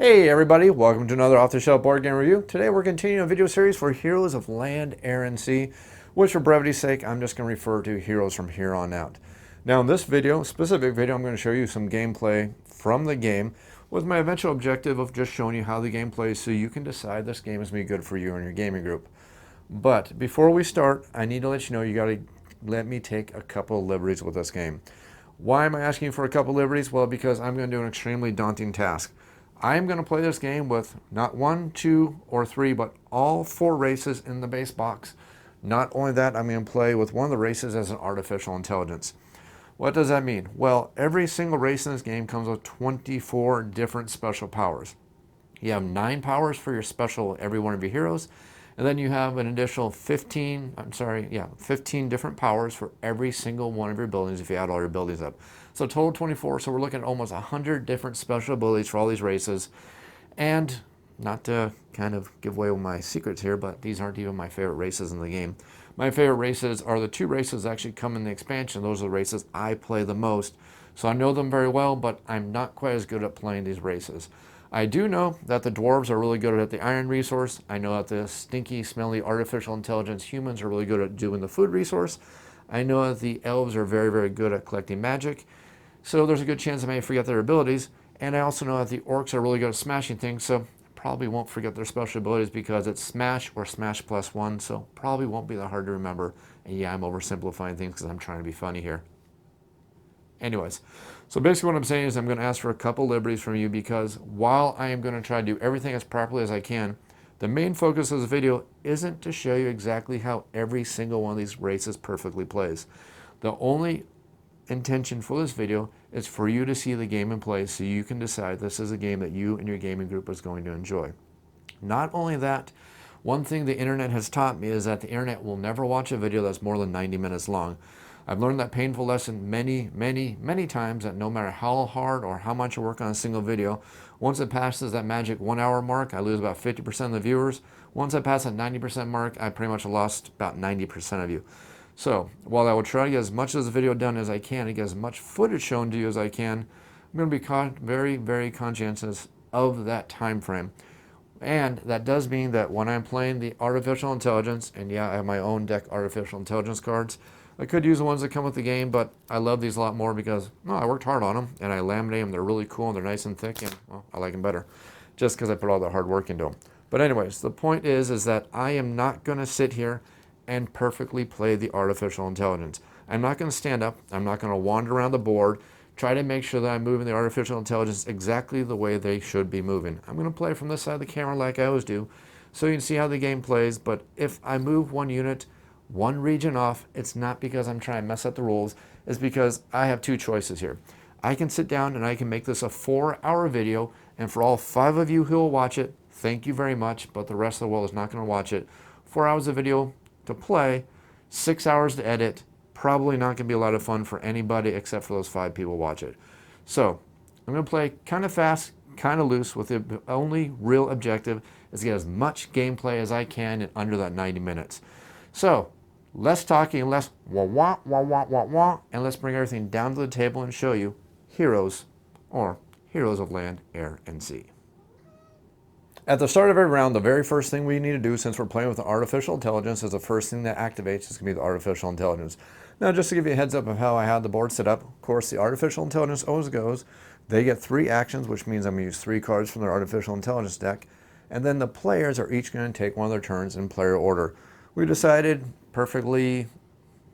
Hey everybody, welcome to another off-the-shelf board game review. Today we're continuing a video series for Heroes of Land, Air, and Sea, which for brevity's sake, I'm just going to refer to Heroes from here on out. Now in this specific video, I'm going to show you some gameplay from the game with my eventual objective of just showing you how the game plays so you can decide this game is going to be good for you and your gaming group. But before we start, I need to let you know you got to let me take a couple of liberties with this game. Why am I asking for a couple of liberties? Well, because I'm going to do an extremely daunting task. I'm going to play this game with not one, two, or three, but all four races in the base box. Not only that, I'm going to play with one of the races as an artificial intelligence. What does that mean? Well, every single race in this game comes with 24 different special powers. You have 9 powers for your special, every one of your heroes, and then you have an additional 15 different powers for every single one of your abilities if you add all your abilities up. So total 24, so we're looking at almost 100 different special abilities for all these races. And not to kind of give away my secrets here, but these aren't even my favorite races in the game. My favorite races are the 2 races that actually come in the expansion. Those are the races I play the most. So I know them very well, but I'm not quite as good at playing these races. I do know that the dwarves are really good at the iron resource. I know that the stinky, smelly, artificial intelligence humans are really good at doing the food resource. I know that the elves are very, very good at collecting magic. So there's a good chance I may forget their abilities. And I also know that the orcs are really good at smashing things, so probably won't forget their special abilities because it's smash or smash +1, so probably won't be that hard to remember. And yeah, I'm oversimplifying things because I'm trying to be funny here. Anyways, so basically what I'm saying is I'm going to ask for a couple liberties from you because while I am going to try to do everything as properly as I can, the main focus of this video isn't to show you exactly how every single one of these races perfectly plays. The only intention for this video is for you to see the game in play so you can decide this is a game that you and your gaming group is going to enjoy. Not only that, one thing the internet has taught me is that the internet will never watch a video that's more than 90 minutes long. I've learned that painful lesson many times that no matter how hard or how much you work on a single video, once it passes that magic 1 hour mark, I lose about 50% of the viewers. Once I pass that 90% mark, I pretty much lost about 90% of you. So while I will try to get as much of this video done as I can and get as much footage shown to you as I can, I'm going to be very, very conscientious of that time frame. And that does mean that when I'm playing the artificial intelligence, and yeah, I have my own deck artificial intelligence cards, I could use the ones that come with the game, but I love these a lot more because, I worked hard on them, and I laminate them. They're really cool, and they're nice and thick, and, I like them better, just because I put all the hard work into them. But anyways, the point is that I am not going to sit here and perfectly play the artificial intelligence. I'm not going to stand up. I'm not going to wander around the board, try to make sure that I'm moving the artificial intelligence exactly the way they should be moving. I'm going to play from this side of the camera like I always do, so you can see how the game plays. But if I move one unit, one region off, it's not because I'm trying to mess up the rules. It's because I have 2 choices here. I can sit down and I can make this a 4-hour video, and for all 5 of you who will watch it, thank you very much, but the rest of the world is not going to watch it. 4 hours of video to play, 6 hours to edit, probably not going to be a lot of fun for anybody except for those 5 people watch it. So I'm going to play kind of fast, kind of loose, with the only real objective is to get as much gameplay as I can in under that 90 minutes. So less talking, less wah wah wah wah wah wah, and let's bring everything down to the table and show you Heroes, or Heroes of Land, Air, and Sea. At the start of every round, the very first thing we need to do, since we're playing with the artificial intelligence, is the first thing that activates is going to be the artificial intelligence. Now, just to give you a heads up of how I had the board set up, of course, the artificial intelligence always goes. They get 3 actions, which means I'm going to use 3 cards from their artificial intelligence deck. And then the players are each going to take one of their turns in player order. We decided perfectly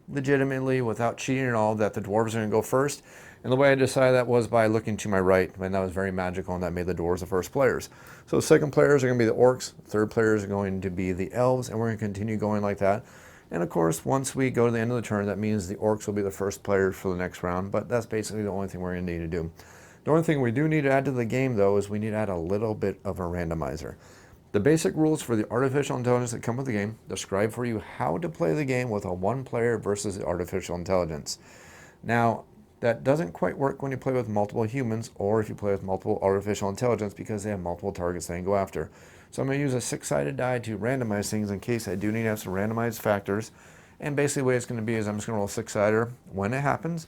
legitimately, without cheating at all, that the dwarves are going to go first. And the way I decided that was by looking to my right, and that was very magical, and that made the dwarves the first players. So second players are going to be the orcs, third players are going to be the elves, and we're going to continue going like that. And of course, once we go to the end of the turn, that means the orcs will be the first players for the next round, but that's basically the only thing we're going to need to do. The only thing we do need to add to the game, though, is we need to add a little bit of a randomizer. The basic rules for the artificial intelligence that come with the game describe for you how to play the game with a 1-player versus the artificial intelligence. Now, that doesn't quite work when you play with multiple humans or if you play with multiple artificial intelligence because they have multiple targets they can go after. So I'm going to use a 6-sided die to randomize things in case I do need to have some randomized factors. And basically the way it's going to be is I'm just going to roll a 6-sider. When it happens,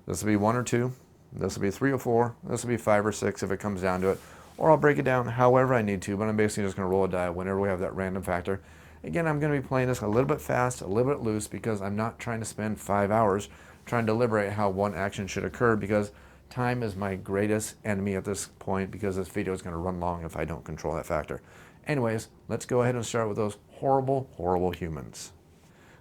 this will be 1 or 2, this will be 3 or 4, this will be 5 or 6 if it comes down to it. or I'll break it down however I need to, but I'm basically just going to roll a die whenever we have that random factor. Again, I'm going to be playing this a little bit fast, a little bit loose, because I'm not trying to spend 5 hours trying to deliberate how one action should occur, because time is my greatest enemy at this point, because this video is going to run long if I don't control that factor. Anyways, let's go ahead and start with those horrible, horrible humans.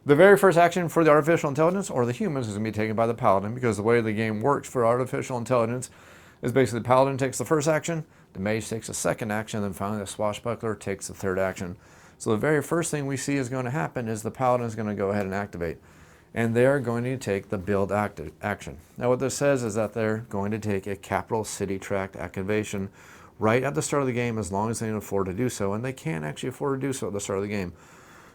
The very first action for the artificial intelligence, or the humans, is going to be taken by the paladin, because the way the game works for artificial intelligence is basically the paladin takes the first action, the mage takes the second action, and then finally the swashbuckler takes the third action. So the very first thing we see is going to happen is the paladin is going to go ahead and activate. And they're going to take the build action. Now what this says is that they're going to take a capital city tract activation right at the start of the game, as long as they can afford to do so, and they can actually afford to do so at the start of the game.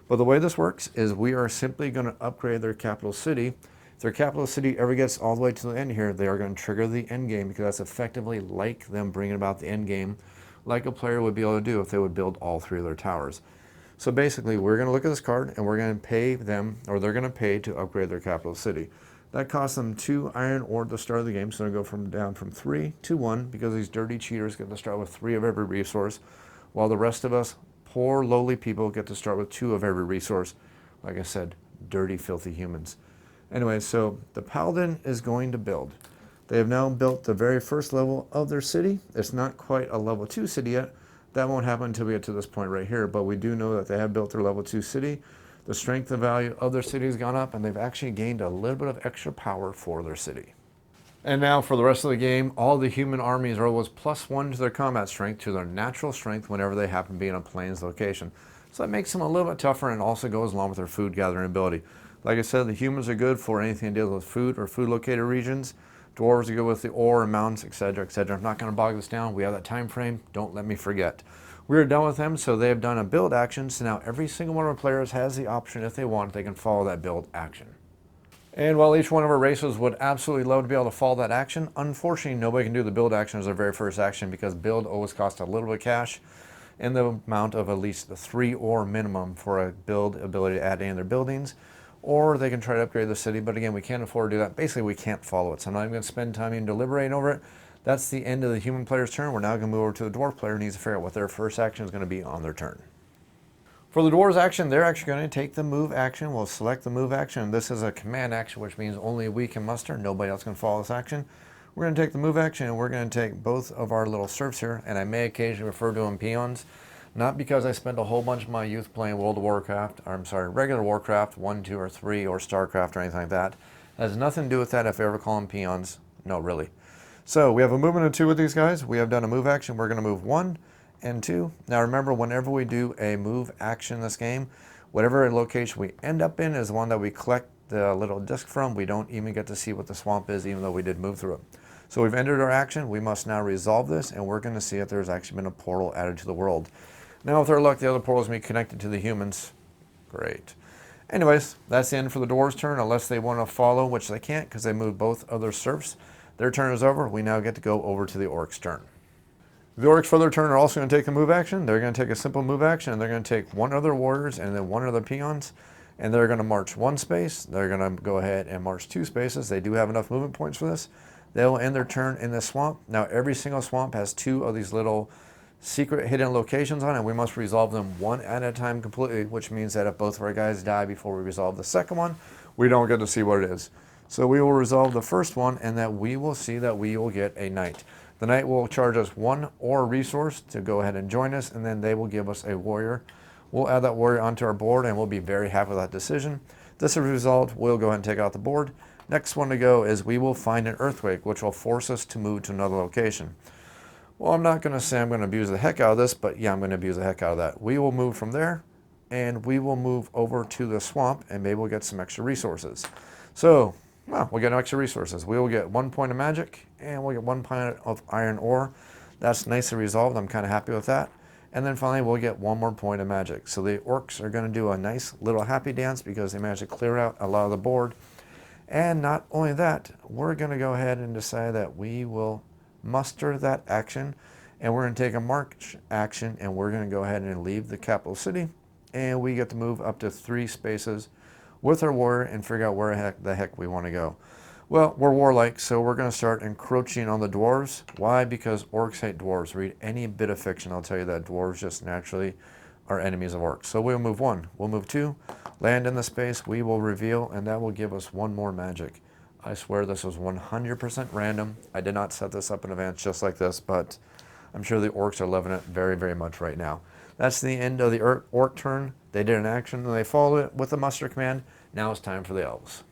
But the way this works is we are simply going to upgrade their capital city. If their capital city ever gets all the way to the end here, they are going to trigger the end game, because that's effectively like them bringing about the end game, like a player would be able to do if they would build all 3 of their towers. So basically, we're going to look at this card, and we're going to pay them, or they're going to pay to upgrade their capital city. That costs them 2 iron ore at the start of the game, so they'll go down from 3 to 1, because these dirty cheaters get to start with 3 of every resource, while the rest of us, poor lowly people, get to start with 2 of every resource. Like I said, dirty, filthy humans. Anyway, so the paladin is going to build. They have now built the very first level of their city. It's not quite a level 2 city yet. That won't happen until we get to this point right here, but we do know that they have built their level 2 city. The strength and value of their city has gone up, and they've actually gained a little bit of extra power for their city. And now for the rest of the game, all the human armies are always +1 to their combat strength, to their natural strength, whenever they happen to be in a plains location. So that makes them a little bit tougher, and also goes along with their food gathering ability. Like I said, the humans are good for anything to deal with food or food located regions. Dwarves are good with the ore and mountains, etc., etc. I'm not going to bog this down. We have that time frame. Don't let me forget. We're done with them, so they have done a build action. So now every single one of our players has the option, if they want, they can follow that build action. And while each one of our races would absolutely love to be able to follow that action, unfortunately nobody can do the build action as their very first action, because build always costs a little bit of cash in the amount of at least 3 ore minimum for a build ability to add in their buildings. Or they can try to upgrade the city, but again, we can't afford to do that. Basically, we can't follow it, so I'm not even going to spend time even deliberating over it. That's the end of the human player's turn. We're now going to move over to the dwarf player, who needs to figure out what their first action is going to be on their turn. For the dwarves action, they're actually going to take the move action. We'll select the move action. This is a command action, which means only we can muster. Nobody else can follow this action. We're going to take the move action, and we're going to take both of our little serfs here, and I may occasionally refer to them peons. Not because I spent a whole bunch of my youth playing World of Warcraft, or I'm sorry, regular Warcraft 1, 2, or 3, or StarCraft, or anything like that. It has nothing to do with that if I ever call them peons. No, really. So we have a movement of 2 with these guys. We have done a move action. We're going to move 1 and 2. Now remember, whenever we do a move action in this game, whatever location we end up in is the one that we collect the little disc from. We don't even get to see what the swamp is, even though we did move through it. So we've entered our action. We must now resolve this, and we're going to see if there's actually been a portal added to the world. Now, with our luck, the other portal is going to be connected to the humans. Great. Anyways, that's the end for the dwarves' turn, unless they want to follow, which they can't because they moved both other serfs. Their turn is over. We now get to go over to the orcs' turn. The orcs for their turn are also going to take a move action. They're going to take a simple move action, and they're going to take 1 of their warriors and then 1 of their peons, and they're going to march 1 space. They're going to go ahead and march 2 spaces. They do have enough movement points for this. They will end their turn in this swamp. Now, every single swamp has 2 of these little secret hidden locations on it. We must resolve them 1 at a time completely, which means that if both of our guys die before we resolve the second one, we don't get to see what it is. So we will resolve the first one, and that we will see that we will get a knight. The knight will charge us 1 ore resource to go ahead and join us, and then they will give us a warrior. We'll add that warrior onto our board, and we'll be very happy with that decision. This is resolved. We'll go ahead and take out the board. Next one to go is we will find an earthquake, which will force us to move to another location. Well, I'm not going to say I'm going to abuse the heck out of this, but yeah, I'm going to abuse the heck out of that. We will move from there, and we will move over to the swamp, and maybe we'll get some extra resources. So, well, we'll get extra resources. We will get 1 point of magic, and we'll get 1 point of iron ore. That's nicely resolved. I'm kind of happy with that. And then finally, we'll get 1 more point of magic. So the orcs are going to do a nice little happy dance because they managed to clear out a lot of the board. And not only that, we're going to go ahead and decide that we will muster that action, and we're going to take a march action, and we're going to go ahead and leave the capital city, and we get to move up to 3 spaces with our warrior and figure out where the heck we want to go. Well, we're warlike, so we're going to start encroaching on the dwarves. Why? Because orcs hate dwarves. Read any bit of fiction, I'll tell you that dwarves just naturally are enemies of orcs. So we'll move 1. We'll move 2. Land in the space. We will reveal, and that will give us 1 more magic. I swear this was 100% random. I did not set this up in advance just like this, but I'm sure the orcs are loving it very, very much right now. That's the end of the orc turn. They did an action, and they followed it with the muster command. Now it's time for the elves.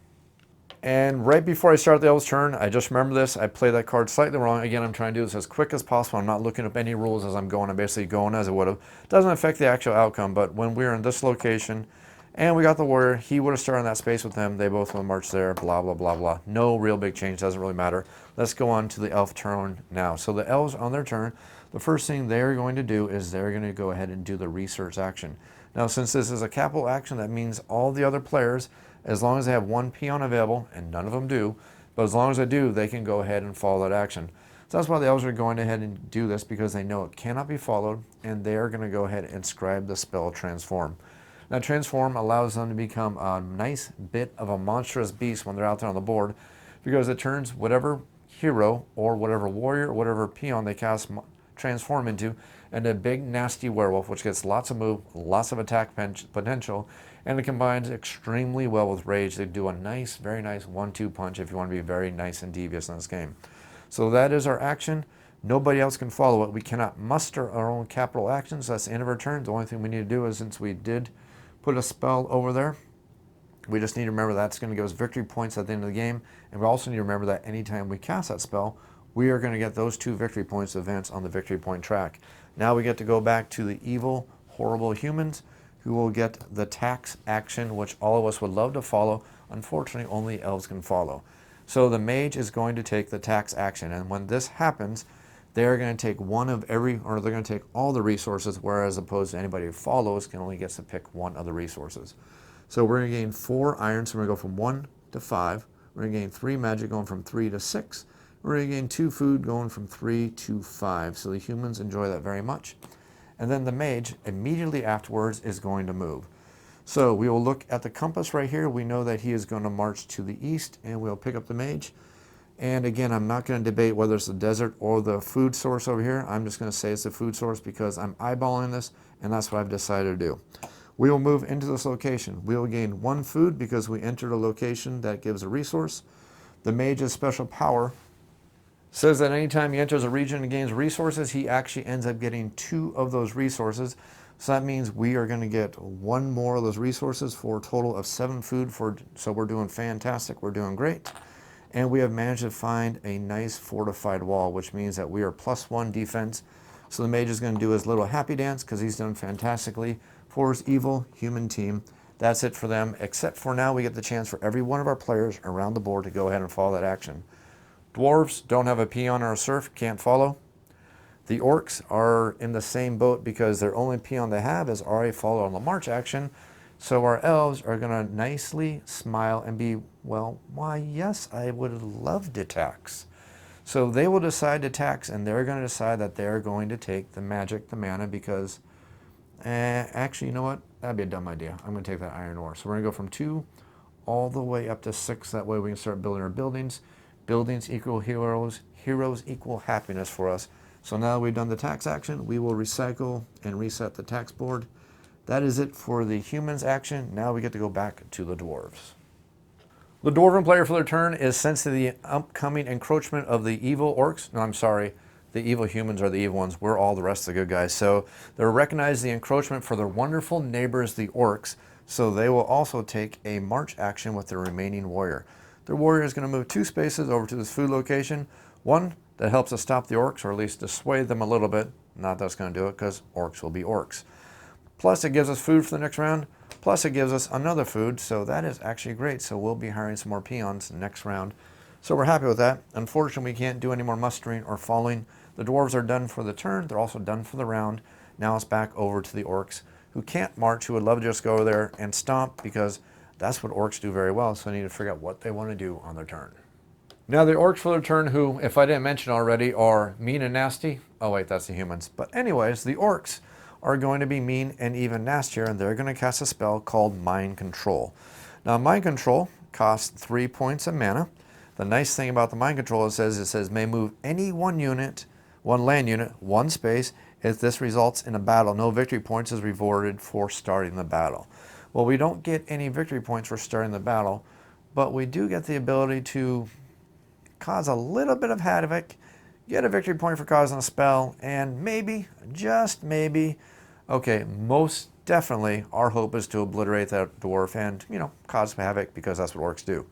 And right before I start the elves turn, I just remember this. I played that card slightly wrong. Again, I'm trying to do this as quick as possible. I'm not looking up any rules as I'm going. I'm basically going as I would have. Doesn't affect the actual outcome, but when we're in this location and we got the warrior, he would have started in that space with them. They both will march there, blah, blah, blah, blah. No real big change. Doesn't really matter. Let's go on to the elf turn now. So the elves on their turn, the first thing they're going to do is they're going to go ahead and do the research action. Now, since this is a capital action, that means all the other players, as long as they have 1 peon available, and none of them do, but as long as they do, they can go ahead and follow that action. So that's why the elves are going ahead and do this, because they know it cannot be followed, and they are going to go ahead and scribe the spell Transform. Now, Transform allows them to become a nice bit of a monstrous beast when they're out there on the board, because it turns whatever hero or whatever warrior or whatever peon they cast Transform into a big nasty werewolf, which gets lots of move, lots of attack potential, and it combines extremely well with rage. They do a nice, very nice 1-2 punch if you want to be very nice and devious in this game. So that is our action. Nobody else can follow it. We cannot muster our own capital actions. That's the end of our turn. The only thing we need to do is, since we did put a spell over there, we just need to remember that's going to give us victory points at the end of the game. And we also need to remember that anytime we cast that spell, we are going to get those 2 victory points to advance on the victory point track. Now we get to go back to the evil, horrible humans who will get the tax action, which all of us would love to follow. Unfortunately, only elves can follow. So the mage is going to take the tax action. And when this happens, they're going to take one of every, or they're going to take all the resources, whereas opposed to anybody who follows can only get to pick 1 of the resources. So we're going to gain 4 iron, so we're going to go from 1 to 5. We're going to gain 3 magic, going from 3 to 6. We're going to gain 2 food, going from 3 to 5. So the humans enjoy that very much. And then the mage, immediately afterwards, is going to move. So we will look at the compass right here. We know that he is going to march to the east, and we'll pick up the mage. And again, I'm not going to debate whether it's the desert or the food source over here. I'm just going to say it's the food source because I'm eyeballing this, and that's what I've decided to do. We will move into this location. We will gain 1 food because we entered a location that gives a resource. The mage's special power says that anytime he enters a region and gains resources, he actually ends up getting 2 of those resources. So that means we are going to get 1 more of those resources for a total of 7 food. So we're doing fantastic. We're doing great. And we have managed to find a nice fortified wall, which means that we are +1 defense. So the mage is going to do his little happy dance because he's done fantastically for his evil human team. That's it for them, except for now we get the chance for every one of our players around the board to go ahead and follow that action. Dwarves don't have a peon or a serf, can't follow. The orcs are in the same boat because their only peon they have is already followed on the march action. So our elves are going to nicely smile and be, well, why, yes, I would love to tax. So they will decide to tax, and they're going to decide that they're going to take the magic, the mana, because actually, you know what? That'd be a dumb idea. I'm going to take that iron ore. So we're going to go from 2 all the way up to 6. That way we can start building our buildings. Buildings equal heroes. Heroes equal happiness for us. So now that we've done the tax action, we will recycle and reset the tax board. That is it for the humans action. Now we get to go back to the dwarves. The dwarven player for their turn is sensing the upcoming encroachment of the evil orcs. No, I'm sorry. The evil humans are the evil ones. We're all the rest of the good guys. So they recognize the encroachment for their wonderful neighbors, the orcs. So they will also take a march action with their remaining warrior. Their warrior is going to move 2 spaces over to this food location. 1 that helps us stop the orcs, or at least dissuade them a little bit. Not that's going to do it, because orcs will be orcs. Plus it gives us food for the next round. Plus it gives us another food. So that is actually great. So we'll be hiring some more peons next round. So we're happy with that. Unfortunately, we can't do any more mustering or following. The dwarves are done for the turn. They're also done for the round. Now it's back over to the orcs, who can't march, who would love to just go over there and stomp, because that's what orcs do very well. So they need to figure out what they want to do on their turn. Now the orcs for their turn, who, if I didn't mention already, are mean and nasty. Oh wait, that's the humans. But anyways, the orcs are going to be mean and even nastier, and they're going to cast a spell called Mind Control. Now Mind Control costs 3 points of mana. The nice thing about the mind control, it says may move any one unit, one land unit, one space. If this results in a battle, no victory points is rewarded for starting the battle. Well, we don't get any victory points for starting the battle, but we do get the ability to cause a little bit of havoc, get a victory point for causing a spell, and maybe, just maybe, okay, most definitely our hope is to obliterate that dwarf and, cause havoc, because that's what orcs do.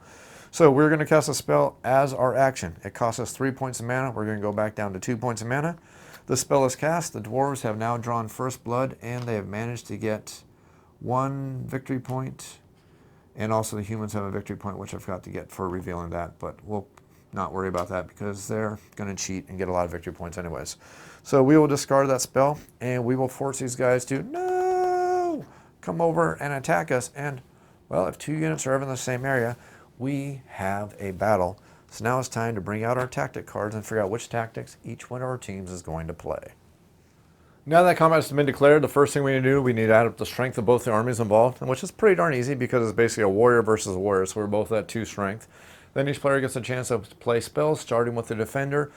So we're going to cast a spell as our action. It costs us 3 points of mana. We're going to go back down to 2 points of mana. The spell is cast. The dwarves have now drawn first blood, and they have managed to get 1 victory point. And also the humans have a victory point, which I forgot to get for revealing that, but we'll not worry about that because they're going to cheat and get a lot of victory points anyways. So we will discard that spell, and we will force these guys to, no, come over and attack us. And, well, if 2 units are ever in the same area, we have a battle. So now it's time to bring out our tactic cards and figure out which tactics each one of our teams is going to play. Now that combat has been declared, the first thing we need to do, we need to add up the strength of both the armies involved, which is pretty darn easy because it's basically a warrior versus a warrior, so we're both at 2 strength. Then each player gets a chance to play spells, starting with the defender.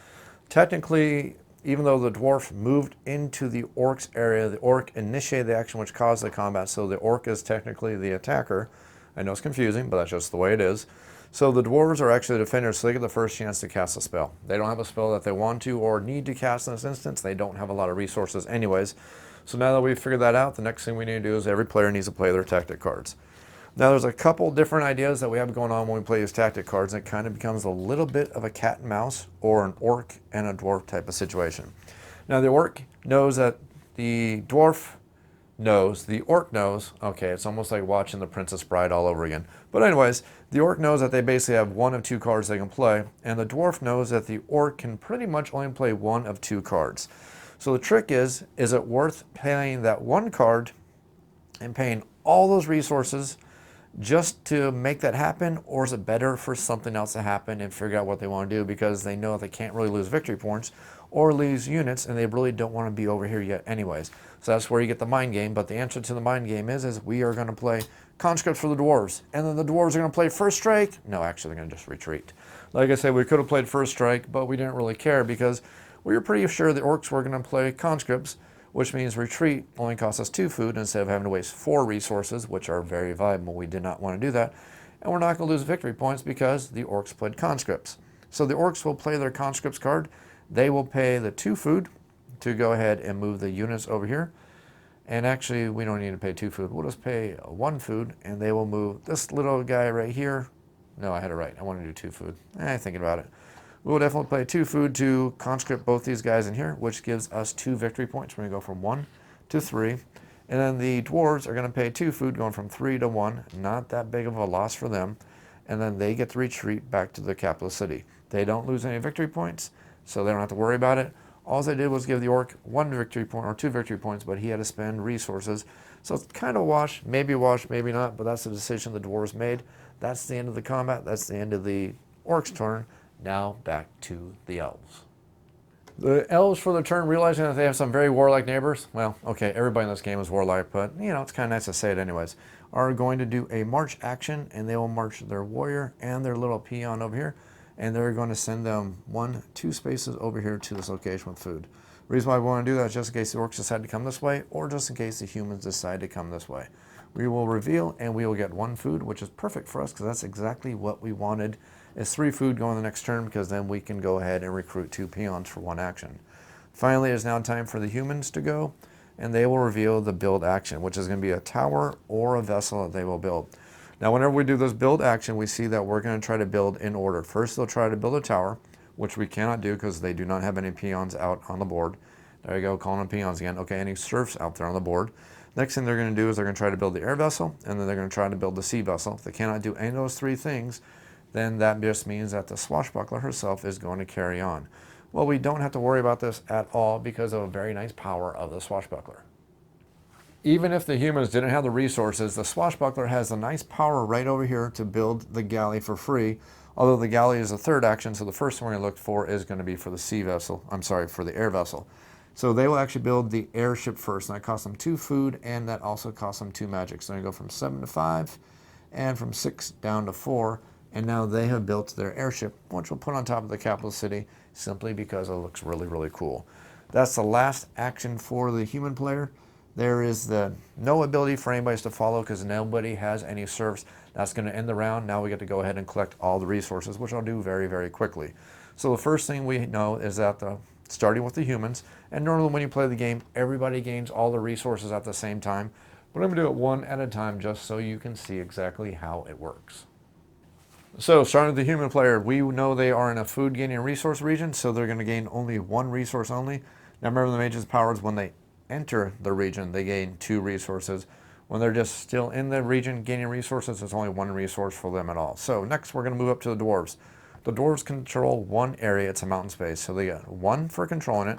Technically, even though the dwarf moved into the orc's area, the orc initiated the action which caused the combat, so the orc is technically the attacker. I know it's confusing, but that's just the way it is. So the dwarves are actually the defenders, so they get the first chance to cast a spell. They don't have a spell that they want to or need to cast in this instance. They don't have a lot of resources anyways. So now that we've figured that out, the next thing we need to do is every player needs to play their tactic cards. Now there's a couple different ideas that we have going on when we play these tactic cards, and it kind of becomes a little bit of a cat and mouse or an orc and a dwarf type of situation. Now the orc knows that the dwarf knows, the orc knows, okay, it's almost like watching The Princess Bride all over again. But anyways, the orc knows that they basically have 1 of 2 cards they can play, and the dwarf knows that the orc can pretty much only play 1 of 2 cards. So the trick is it worth playing that 1 card and paying all those resources just to make that happen, or is it better for something else to happen and figure out what they want to do, because they know they can't really lose victory points or lose units, and they really don't want to be over here yet anyways. So that's where you get the mind game. But the answer to the mind game is we are going to play conscripts for the dwarves, and then the dwarves are going to play first strike. No, actually they're going to just retreat. Like I said, we could have played first strike, but we didn't really care because we were pretty sure the orcs were going to play conscripts, which means retreat only costs us 2 food instead of having to waste 4 resources, which are very valuable. We did not want to do that. And we're not going to lose victory points because the orcs played conscripts. So the orcs will play their conscripts card. They will pay the 2 food to go ahead and move the units over here. And actually, we don't need to pay 2 food. We'll just pay 1 food, and they will move this little guy right here. No, I had it right. I want to do 2 food. Thinking about it. We will definitely play 2 food to conscript both these guys in here, which gives us 2 victory points. We're going to go from 1 to 3. And then the dwarves are going to pay 2 food, going from 3 to 1. Not that big of a loss for them. And then they get to retreat back to the capital city. They don't lose any victory points, so they don't have to worry about it. All they did was give the orc 1 victory point, or 2 victory points, but he had to spend resources. So it's kind of wash, maybe not, but that's the decision the dwarves made. That's the end of the combat. That's the end of the orcs' turn. Now back to the elves. The elves for their turn, realizing that they have some very warlike neighbors, well, okay, everybody in this game is warlike, but, it's kind of nice to say it anyways, are going to do a march action, and they will march their warrior and their little peon over here, and they're going to send them 2 spaces over here to this location with food. The reason why we want to do that is just in case the orcs decide to come this way, or just in case the humans decide to come this way. We will reveal, and we will get 1 food, which is perfect for us, because that's exactly what we wanted, is 3 food going the next turn, because then we can go ahead and recruit 2 peons for 1 action. Finally, it is now time for the humans to go, and they will reveal the build action, which is going to be a tower or a vessel that they will build. Now, whenever we do this build action, we see that we're going to try to build in order. First, they'll try to build a tower, which we cannot do because they do not have any peons out on the board. There you go, calling them peons again. Okay, any serfs out there on the board. Next thing they're going to do is they're going to try to build the air vessel, and then they're going to try to build the sea vessel. If they cannot do any of those 3 things, then that just means that the swashbuckler herself is going to carry on. Well, we don't have to worry about this at all because of a very nice power of the swashbuckler. Even if the humans didn't have the resources, the swashbuckler has a nice power right over here to build the galley for free, although the galley is a 3rd action, so the first one we're going to look for is going to be for the sea vessel, for the air vessel. So they will actually build the airship first, and that costs them 2 food, and that also costs them 2 magic. So they go from 7 to 5, and from 6 down to 4. And now they have built their airship, which we'll put on top of the capital city simply because it looks really, really cool. That's the last action for the human player. There is no ability for anybody to follow because nobody has any serfs. That's going to end the round. Now we get to go ahead and collect all the resources, which I'll do very, very quickly. So the first thing we know is that starting with the humans, and normally when you play the game, everybody gains all the resources at the same time. But I'm going to do it one at a time just so you can see exactly how it works. So starting with the human player, we know they are in a food gaining resource region, so they're going to gain only one resource only. Now remember, the mage's powers, when they enter the region, they gain 2 resources. When they're just still in the region gaining resources, there's only 1 resource for them at all. So next we're going to move up to the dwarves. The dwarves control one area, it's a mountain space, so they get 1 for controlling it,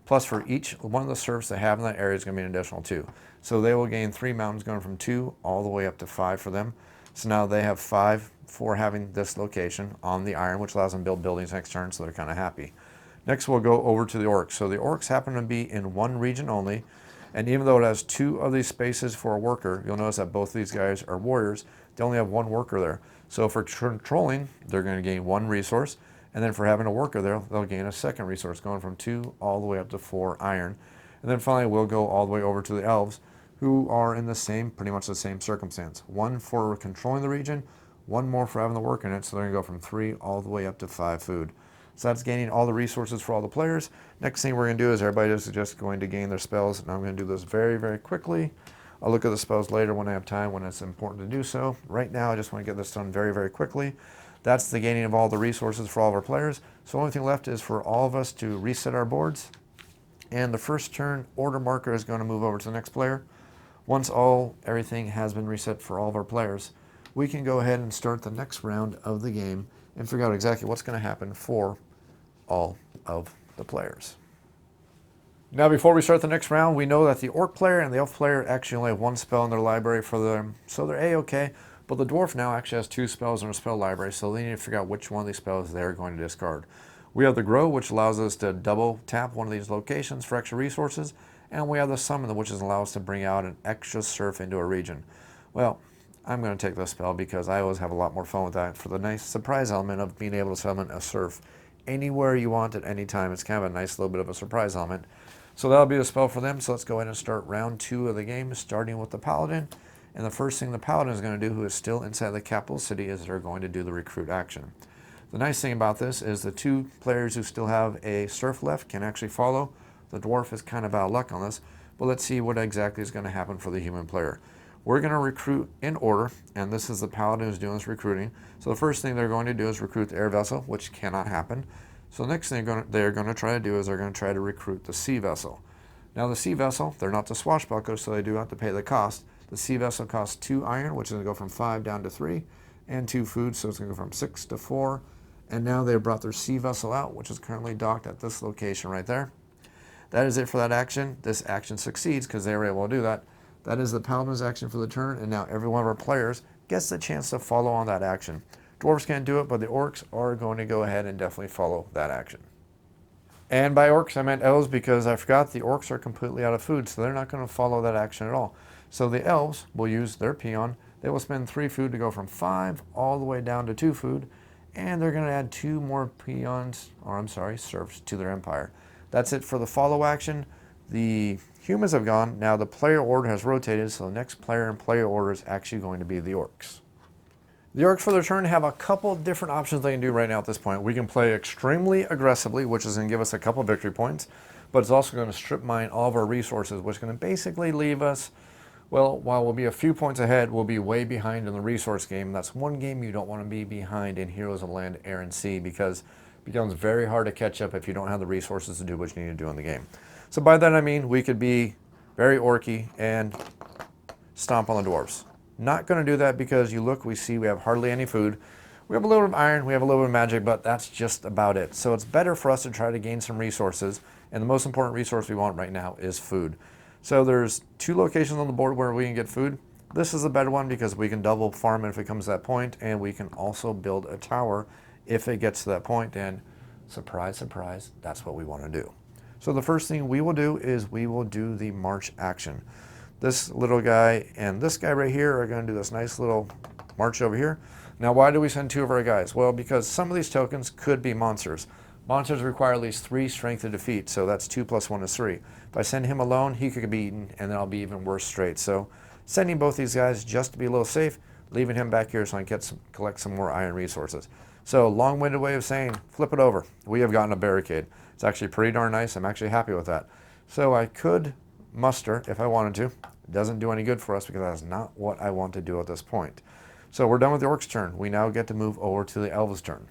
plus for each one of the serfs they have in that area is going to be an additional 2. So they will gain 3 mountains, going from 2 all the way up to 5 for them. So now they have 5 for having this location on the iron, which allows them to build buildings next turn, so they're kind of happy. Next we'll go over to the orcs. So the orcs happen to be in one region only, and even though it has 2 of these spaces for a worker, you'll notice that both of these guys are warriors. They only have 1 worker there. So for controlling, they're going to gain 1 resource, and then for having a worker there, they'll gain a 2nd resource, going from 2 all the way up to 4 iron. And then finally we'll go all the way over to the elves, who are in the same, pretty much the same circumstance. 1 for controlling the region, 1 more for having the work in it, so they're going to go from 3 all the way up to 5 food. So that's gaining all the resources for all the players. Next thing we're going to do is everybody is just going to gain their spells, and I'm going to do this very, very quickly. I'll look at the spells later when I have time, when it's important to do so. Right now I just want to get this done very, very quickly. That's the gaining of all the resources for all of our players. So the only thing left is for all of us to reset our boards. And the first turn order marker is going to move over to the next player. Once everything has been reset for all of our players, we can go ahead and start the next round of the game and figure out exactly what's going to happen for all of the players. Now before we start the next round, we know that the orc player and the elf player actually only have 1 spell in their library for them, so they're A-okay, but the dwarf now actually has 2 spells in their spell library, so they need to figure out which one of these spells they're going to discard. We have the grow, which allows us to double tap one of these locations for extra resources, and we have the summon, which allows us to bring out an extra serf into a region. Well, I'm going to take this spell because I always have a lot more fun with that for the nice surprise element of being able to summon a serf anywhere you want at any time. It's kind of a nice little bit of a surprise element. So that'll be the spell for them. So let's go ahead and start round 2 of the game, starting with the paladin. And the first thing the paladin is going to do, who is still inside the capital city, is they're going to do the recruit action. The nice thing about this is the 2 players who still have a serf left can actually follow. The dwarf is kind of out of luck on this, but let's see what exactly is going to happen for the human player. We're going to recruit in order, and this is the paladin who's doing this recruiting. So the first thing they're going to do is recruit the air vessel, which cannot happen. So the next thing they're going to try to do is they're going to try to recruit the sea vessel. Now the sea vessel, they're not the swashbuckler, so they do have to pay the cost. The sea vessel costs 2 iron, which is going to go from 5 down to 3, and 2 food, so it's going to go from 6 to 4. And now they've brought their sea vessel out, which is currently docked at this location right there. That is it for that action. This action succeeds because they were able to do that. That is the paladin's action for the turn, and now every one of our players gets the chance to follow on that action. Dwarves can't do it, but the orcs are going to go ahead and definitely follow that action. And by orcs, I meant elves because I forgot the orcs are completely out of food, so they're not going to follow that action at all. So the elves will use their peon. They will spend 3 food to go from 5 all the way down to 2 food, and they're going to add 2 more peons, or I'm sorry, serfs to their empire. That's it for the follow action. The humans have gone. Now the player order has rotated, so the next player in player order is actually going to be the orcs. The orcs for their turn have a couple different options they can do right now at this point. We can play extremely aggressively, which is going to give us a couple victory points, but it's also going to strip mine all of our resources, which is going to basically leave us, well, while we'll be a few points ahead, we'll be way behind in the resource game. That's one game you don't want to be behind in Heroes of Land, Air, and Sea, because it becomes very hard to catch up if you don't have the resources to do what you need to do in the game. So by that I mean we could be very orky and stomp on the dwarves. Not going to do that because you look, we see we have hardly any food. We have a little bit of iron, we have a little bit of magic, but that's just about it. So it's better for us to try to gain some resources, and the most important resource we want right now is food. So there's 2 locations on the board where we can get food. This is a better one because we can double farm it if it comes to that point, and we can also build a tower if it gets to that point, and surprise, surprise, that's what we want to do. So the first thing we will do is we will do the march action. This little guy and this guy right here are going to do this nice little march over here. Now, why do we send 2 of our guys? Well, because some of these tokens could be monsters. Monsters require at least 3 strength to defeat, so that's 2 plus 1 is 3. If I send him alone, he could be eaten, and then I'll be even worse straight. So sending both these guys just to be a little safe, leaving him back here so I can collect some more iron resources. So long-winded way of saying, flip it over. We have gotten a barricade. It's actually pretty darn nice. I'm actually happy with that. So I could muster if I wanted to. It doesn't do any good for us because that's not what I want to do at this point. So we're done with the orcs' turn. We now get to move over to the elves' turn.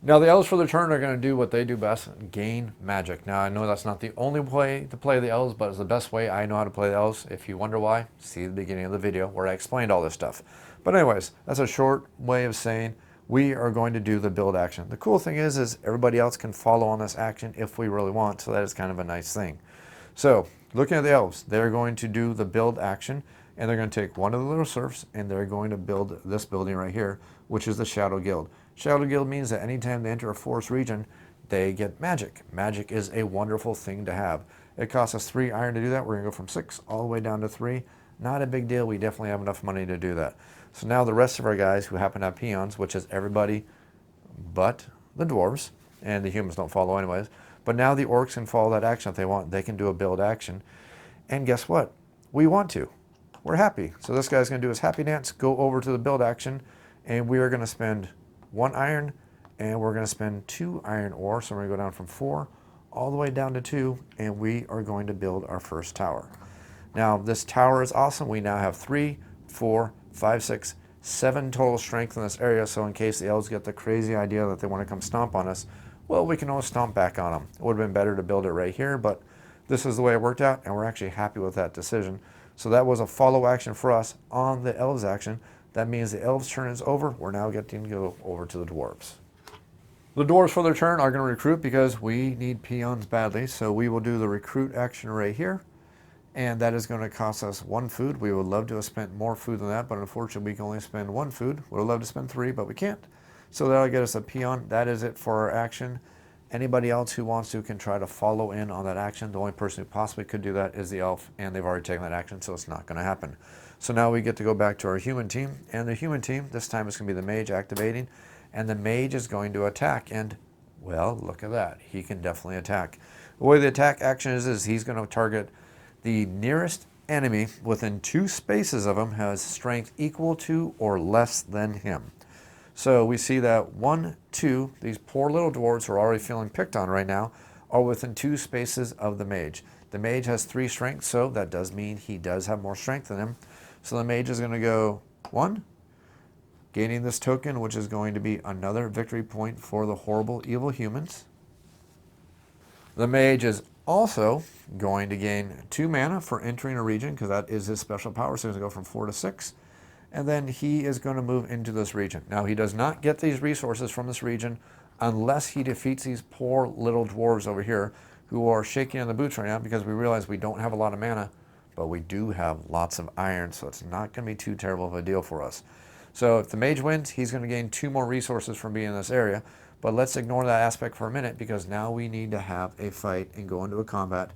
Now the elves for their turn are going to do what they do best, gain magic. Now I know that's not the only way to play the elves, but it's the best way I know how to play the elves. If you wonder why, see the beginning of the video where I explained all this stuff. But anyways, that's a short way of saying we are going to do the build action. The cool thing is everybody else can follow on this action if we really want, so that is kind of a nice thing. So looking at the elves, they're going to do the build action, and they're going to take one of the little serfs, and they're going to build this building right here, which is the Shadow Guild. Shadow Guild means that anytime they enter a forest region, they get magic. Magic is a wonderful thing to have. It costs us 3 iron to do that. We're going to go from 6 all the way down to 3. Not a big deal. We definitely have enough money to do that. So now the rest of our guys who happen to have peons, which is everybody but the dwarves, and the humans don't follow anyways, but now the orcs can follow that action if they want. They can do a build action. And guess what? We want to. We're happy. So this guy's going to do his happy dance, go over to the build action, and we are going to spend 1 iron, and we're going to spend 2 iron ore. So we're going to go down from 4 all the way down to 2, and we are going to build our first tower. Now this tower is awesome. We now have 3, 4, 5, 6, 7 total strength in this area. So in case the elves get the crazy idea that they want to come stomp on us, well, we can always stomp back on them. It would have been better to build it right here, but this is the way it worked out, and we're actually happy with that decision. So that was a follow action for us on the elves action. That means the elves' turn is over. We're now getting to go over to the dwarves. The dwarves for their turn are going to recruit because we need peons badly. So we will do the recruit action right here. And that is going to cost us 1 food. We would love to have spent more food than that, but unfortunately we can only spend 1 food. We would love to spend 3, but we can't. So that'll get us a peon. That is it for our action. Anybody else who wants to can try to follow in on that action. The only person who possibly could do that is the elf, and they've already taken that action, so it's not going to happen. So now we get to go back to our human team, and the human team, this time it's going to be the mage activating, and the mage is going to attack, and, well, look at that. He can definitely attack. The way the attack action is he's going to target the nearest enemy within 2 spaces of him has strength equal to or less than him. So we see that 1, 2, these poor little dwarves who are already feeling picked on right now are within 2 spaces of the mage. The mage has 3 strength, so that does mean he does have more strength than him. So the mage is going to go 1, gaining this token, which is going to be another victory point for the horrible, evil humans. The mage is also going to gain 2 mana for entering a region, because that is his special power, so he's going to go from 4 to 6. And then he is going to move into this region. Now, he does not get these resources from this region unless he defeats these poor little dwarves over here who are shaking in the boots right now because we realize we don't have a lot of mana, but we do have lots of iron, so it's not going to be too terrible of a deal for us. So if the mage wins, he's going to gain 2 more resources from being in this area. But let's ignore that aspect for a minute because now we need to have a fight and go into a combat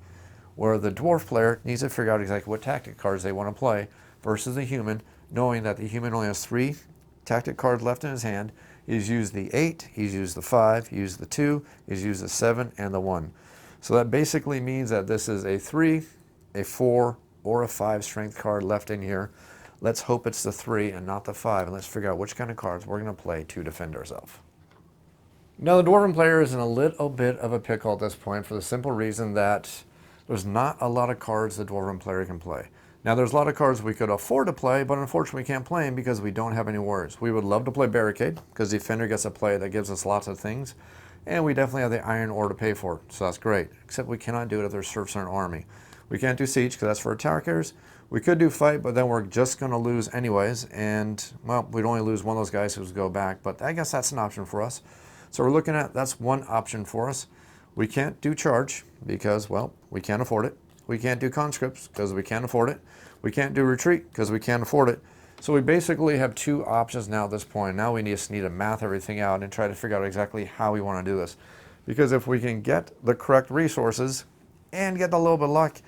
where the dwarf player needs to figure out exactly what tactic cards they want to play versus the human, knowing that the human only has 3 tactic cards left in his hand. He's used the 8, he's used the 5, he's used the 2, he's used the 7, and the 1. So that basically means that this is a 3, a 4, or a 5 strength card left in here. Let's hope it's the 3 and not the 5, and let's figure out which kind of cards we're going to play to defend ourselves. Now, the Dwarven player is in a little bit of a pickle at this point for the simple reason that there's not a lot of cards the Dwarven player can play. Now, there's a lot of cards we could afford to play, but unfortunately we can't play them because we don't have any warriors. We would love to play Barricade because Defender gets a play that gives us lots of things, and we definitely have the Iron Ore to pay for it, so that's great. Except we cannot do it if there's serfs in our army. We can't do Siege because that's for our tower carriers. We could do Fight, but then we're just going to lose anyways, and, well, we'd only lose one of those guys who would go back, but I guess that's an option for us. So we're looking at, that's one option for us. We can't do Charge because, well, we can't afford it. We can't do Conscripts because we can't afford it. We can't do Retreat because we can't afford it. So we basically have 2 options now at this point. Now we just need to math everything out and try to figure out exactly how we want to do this. Because if we can get the correct resources and get a little bit of luck,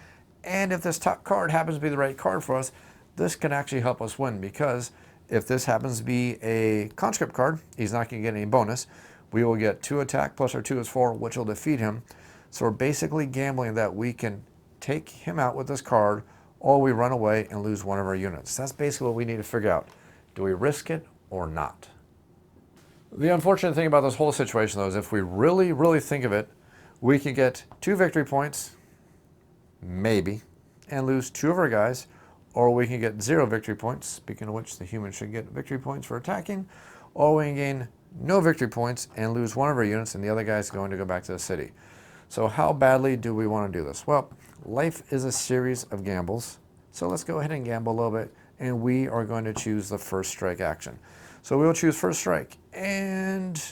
and if this top card happens to be the right card for us, this can actually help us win. Because if this happens to be a conscript card, he's not going to get any bonus. We will get 2 attack plus our 2 is 4, which will defeat him. So we're basically gambling that we can take him out with this card, or we run away and lose one of our units. That's basically what we need to figure out. Do we risk it or not? The unfortunate thing about this whole situation, though, is if we really, really think of it, we can get 2 victory points, maybe, and lose 2 of our guys, or we can get 0 victory points, speaking of which the human should get victory points for attacking, or we can gain no victory points and lose one of our units and the other guy's going to go back to the city. So how badly do we want to do this? Well, life is a series of gambles. So let's go ahead and gamble a little bit, and we are going to choose the first strike action. So we will choose first strike, and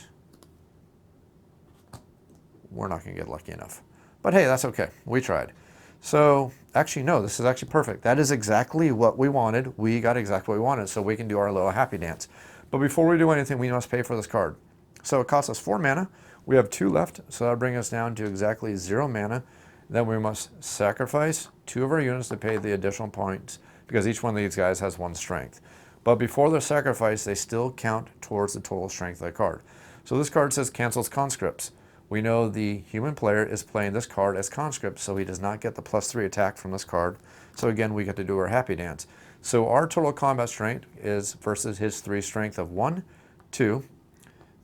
we're not going to get lucky enough. But hey, that's okay. We tried. So actually, no, this is actually perfect. That is exactly what we wanted. We got exactly what we wanted, so we can do our little happy dance. But before we do anything, we must pay for this card. So it costs us 4 mana. We have 2 left, so that'll bring us down to exactly 0 mana. Then we must sacrifice 2 of our units to pay the additional points, because each one of these guys has 1 strength. But before they're sacrificed, they still count towards the total strength of the card. So this card says cancels conscripts. We know the human player is playing this card as conscript, so he does not get the +3 attack from this card. So again, we get to do our happy dance. So our total combat strength is versus his 3 strength of 1, 2,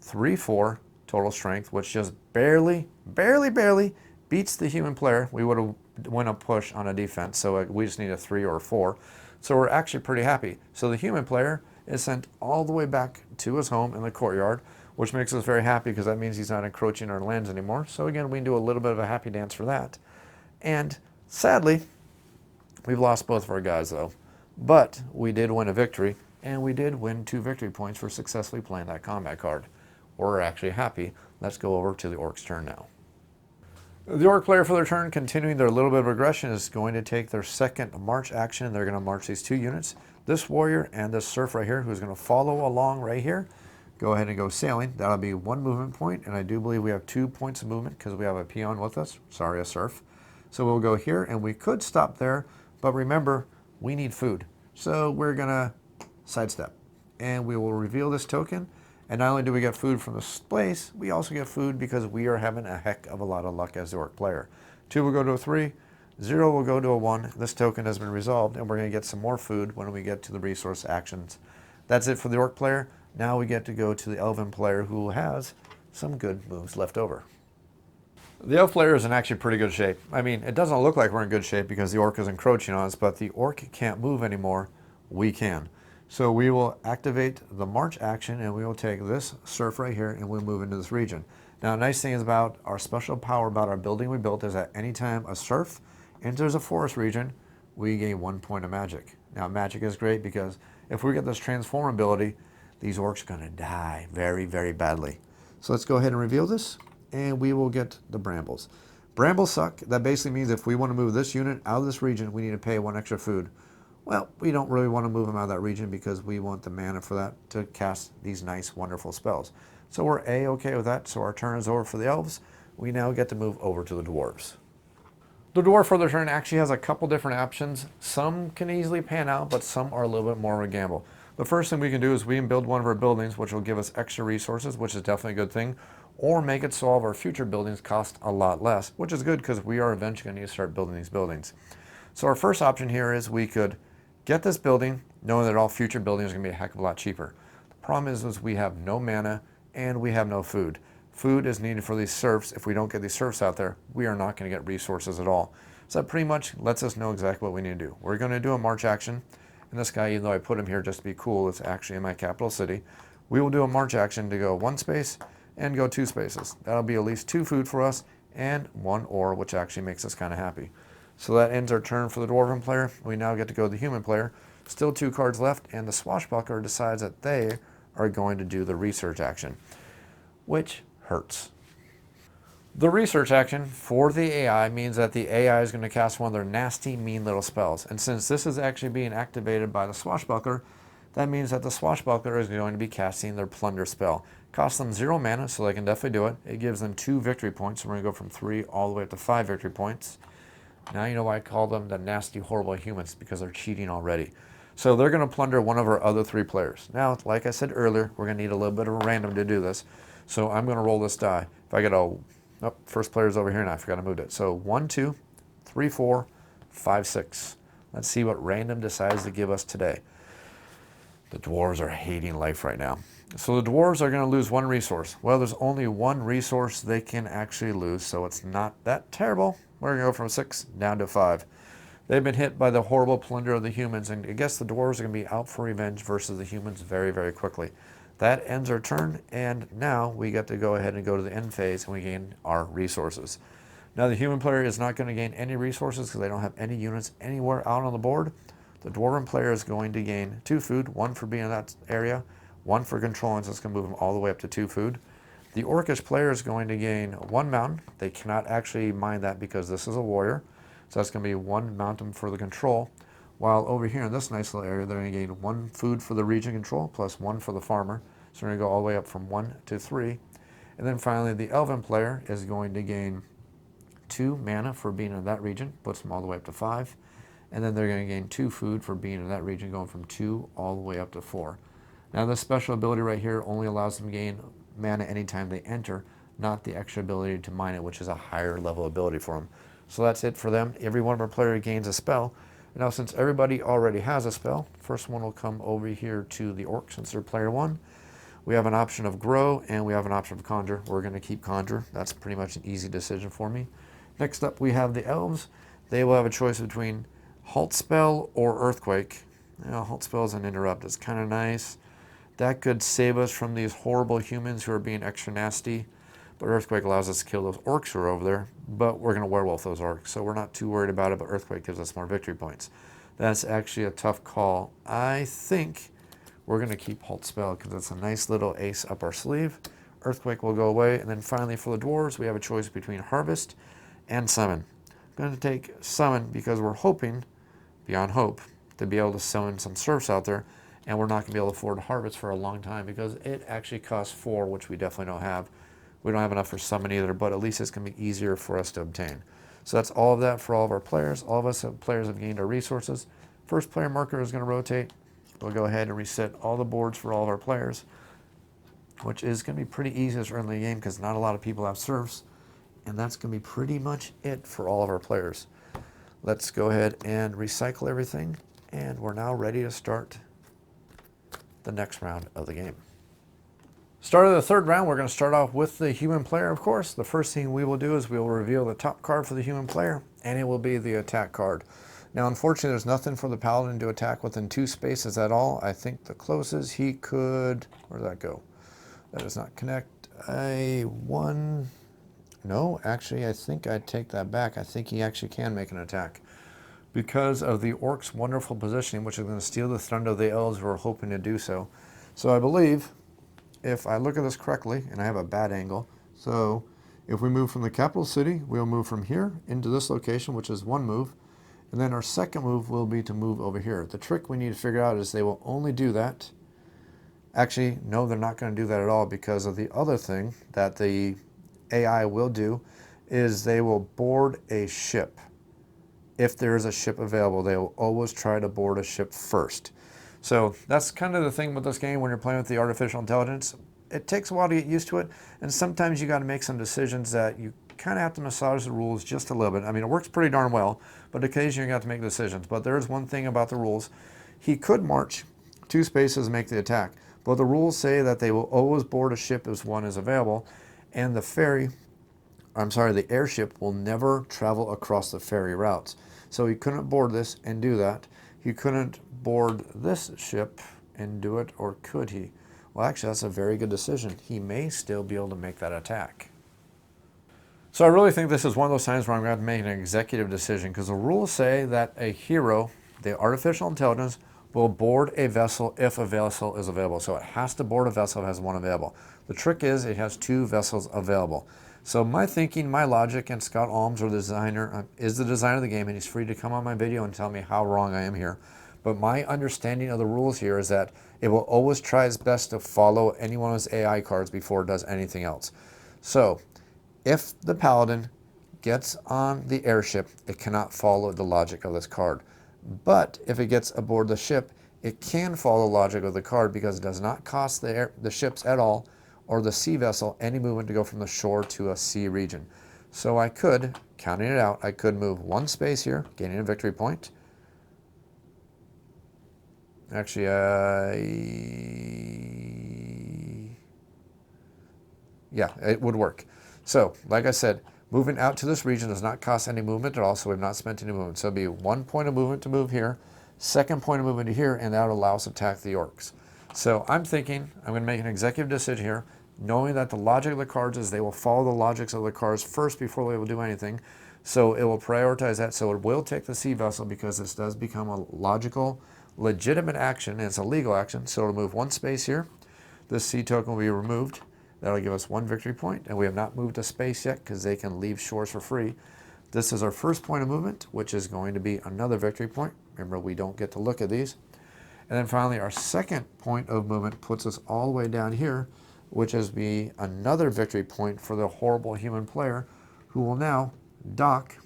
3, 4 total strength, which just barely beats the human player. We would have won a push on a defense, so we just need a 3 or a 4. So we're actually pretty happy. So the human player is sent all the way back to his home in the courtyard, which makes us very happy because that means he's not encroaching our lands anymore. So again, we can do a little bit of a happy dance for that. And sadly, we've lost both of our guys though. But we did win a victory, and we did win 2 victory points for successfully playing that combat card. We're actually happy. Let's go over to the Orc's turn now. The Orc player for their turn, continuing their little bit of aggression, is going to take their second march action. They're going to march these 2 units. This warrior and this serf right here, who's going to follow along right here, go ahead and go sailing. That'll be 1 movement point, and I do believe we have 2 points of movement because we have a peon with us. Sorry, a serf. So we'll go here, and we could stop there, but remember, we need food. So we're going to sidestep, and we will reveal this token. And not only do we get food from this place, we also get food because we are having a heck of a lot of luck as the Orc player. 2 will go to a 3, 0 will go to a 1. This token has been resolved, and we're going to get some more food when we get to the resource actions. That's it for the Orc player. Now we get to go to the Elven player, who has some good moves left over. The Elf player is in actually pretty good shape. I mean, it doesn't look like we're in good shape because the Orc is encroaching on us, but the Orc can't move anymore. We can. So we will activate the march action, and we will take this serf right here, and we'll move into this region. Now, a nice thing is about our special power about our building we built is that anytime a serf enters a forest region, we gain 1 point of magic. Now, magic is great because if we get this transform ability, these Orcs are going to die very, very badly. So let's go ahead and reveal this, and we will get the brambles. Brambles suck. That basically means if we want to move this unit out of this region, we need to pay 1 extra food. Well, we don't really want to move them out of that region because we want the mana for that to cast these nice, wonderful spells. So we're A-okay with that. So our turn is over for the elves. We now get to move over to the dwarves. The dwarf for their turn actually has a couple different options. Some can easily pan out, but some are a little bit more of a gamble. The first thing we can do is we can build one of our buildings, which will give us extra resources, which is definitely a good thing, or make it so all of our future buildings cost a lot less, which is good because we are eventually going to need to start building these buildings. So our first option here is we could get this building, knowing that all future buildings are going to be a heck of a lot cheaper. The problem is we have no mana and we have no food. Food is needed for these serfs. If we don't get these serfs out there, we are not going to get resources at all. So that pretty much lets us know exactly what we need to do. We're going to do a march action. And this guy, even though I put him here just to be cool, it's actually in my capital city. We will do a march action to go 1 space and go 2 spaces. That'll be at least 2 food for us and 1 ore, which actually makes us kind of happy. So that ends our turn for the Dwarven player. We now get to go to the human player. Still 2 cards left, and the Swashbuckler decides that they are going to do the research action, which hurts. The research action for the AI means that the AI is going to cast one of their nasty, mean little spells. And since this is actually being activated by the Swashbuckler, that means that the Swashbuckler is going to be casting their Plunder spell. Costs them 0 mana, so they can definitely do it. It gives them 2 victory points, so we're going to go from 3 all the way up to 5 victory points. Now you know why I call them the nasty, horrible humans, because they're cheating already. So they're going to plunder one of our other 3 players. Now, like I said earlier, we're going to need a little bit of a random to do this. So I'm going to roll this die. If I get a, oh, first player's over here and I forgot I moved it. So 1, 2, 3, 4, 5, 6. Let's see what random decides to give us today. The dwarves are hating life right now. So the dwarves are going to lose 1 resource. Well, there's only 1 resource they can actually lose, so it's not that terrible. We're going to go from 6 down to 5. They've been hit by the horrible plunder of the humans, and I guess the dwarves are going to be out for revenge versus the humans very, very quickly. That ends our turn, and now we get to go ahead and go to the end phase, and we gain our resources. Now the human player is not going to gain any resources because they don't have any units anywhere out on the board. The dwarven player is going to gain 2 food, 1 for being in that area, 1 for controlling, so it's going to move them all the way up to 2 food. The orcish player is going to gain 1 mountain. They cannot actually mine that because this is a warrior. So that's going to be 1 mountain for the control. While over here in this nice little area, they're going to gain 1 food for the region control plus 1 for the farmer. So we're going to go all the way up from 1 to 3. And then finally, the elven player is going to gain 2 mana for being in that region, puts them all the way up to 5. And then they're going to gain 2 food for being in that region, going from 2 all the way up to 4. Now this special ability right here only allows them to gain mana anytime they enter, not the extra ability to mine it, which is a higher level ability for them. So that's it for them. Every one of our players gains a spell. Now since everybody already has a spell, first one will come over here to the orc since they're player 1. We have an option of grow and we have an option of conjure. We're going to keep conjure. That's pretty much an easy decision for me. Next up we have the elves. They will have a choice between halt spell or earthquake. Halt spell is an interrupt. It's kind of nice. That could save us from these horrible humans who are being extra nasty. But earthquake allows us to kill those orcs who are over there. But we're going to werewolf those orcs, so we're not too worried about it. But earthquake gives us more victory points. That's actually a tough call. I think we're going to keep halt spell because it's a nice little ace up our sleeve. Earthquake will go away. And then finally for the dwarves, we have a choice between harvest and summon. I'm going to take summon because we're hoping, beyond hope, to be able to summon some serfs out there, and we're not going to be able to afford harvest for a long time because it actually costs 4, which we definitely don't have. We don't have enough for summon either, but at least it's going to be easier for us to obtain. So that's all of that for all of our players. All of us players have gained our resources. First player marker is going to rotate. We'll go ahead and reset all the boards for all of our players, which is going to be pretty easy this early in the game because not a lot of people have serfs. And that's going to be pretty much it for all of our players. Let's go ahead and recycle everything. And we're now ready to start the next round of the game. Start of the 3rd round, we're going to start off with the human player, of course. The first thing we will do is we will reveal the top card for the human player, and it will be the attack card. Now, unfortunately, there's nothing for the paladin to attack within 2 spaces at all. I think the closest he could... Where did that go? That does not connect. No, actually, I think I'd take that back. I think he actually can make an attack because of the orc's wonderful positioning, which is going to steal the thunder of the elves who are hoping to do so. So I believe, if I look at this correctly, and I have a bad angle, so if we move from the capital city, we'll move from here into this location, which is 1 move, and then our second move will be to move over here. The trick we need to figure out is they will only do that. Actually, no, they're not going to do that at all because of the other thing that the AI will do is they will board a ship. If there is a ship available, they will always try to board a ship first. So that's kind of the thing with this game when you're playing with the artificial intelligence. It takes a while to get used to it, and sometimes you got to make some decisions that you kind of have to massage the rules just a little bit. I mean, it works pretty darn well, but occasionally you have to make decisions. But there is one thing about the rules. He could march 2 spaces and make the attack, but the rules say that they will always board a ship as one is available. And the airship will never travel across the ferry routes. So he couldn't board this and do that. He couldn't board this ship and do it, or could he? Well, actually, that's a very good decision. He may still be able to make that attack. So I really think this is one of those times where I'm going to have to make an executive decision because the rules say that a hero, the artificial intelligence, will board a vessel if a vessel is available. So it has to board a vessel if it has 1 available. The trick is it has 2 vessels available. So my thinking, my logic, and Scott Alms, or the designer, is the designer of the game, and he's free to come on my video and tell me how wrong I am here. But my understanding of the rules here is that it will always try its best to follow any one of its AI cards before it does anything else. So if the paladin gets on the airship, it cannot follow the logic of this card. But if it gets aboard the ship, it can follow the logic of the card because it does not cost the ships at all or the sea vessel any movement to go from the shore to a sea region. So I could, counting it out, I could move one space here, gaining a victory point. Actually, yeah, it would work. So, like I said, moving out to this region does not cost any movement at all, so we've not spent any movement. So it'll be 1 point of movement to move here, 2nd point of movement to here, and that would allow us to attack the orcs. So I'm thinking I'm going to make an executive decision here, knowing that the logic of the cards is they will follow the logics of the cards first before they will do anything. So it will prioritize that. So it will take the sea vessel because this does become a logical, legitimate action, and it's a legal action. So it'll move one space here. This sea token will be removed. That'll give us 1 victory point, and we have not moved a space yet because they can leave shores for free. This is our first point of movement, which is going to be another victory point. Remember, we don't get to look at these. And then finally, our second point of movement puts us all the way down here, which is be another victory point for the horrible human player who will now dock,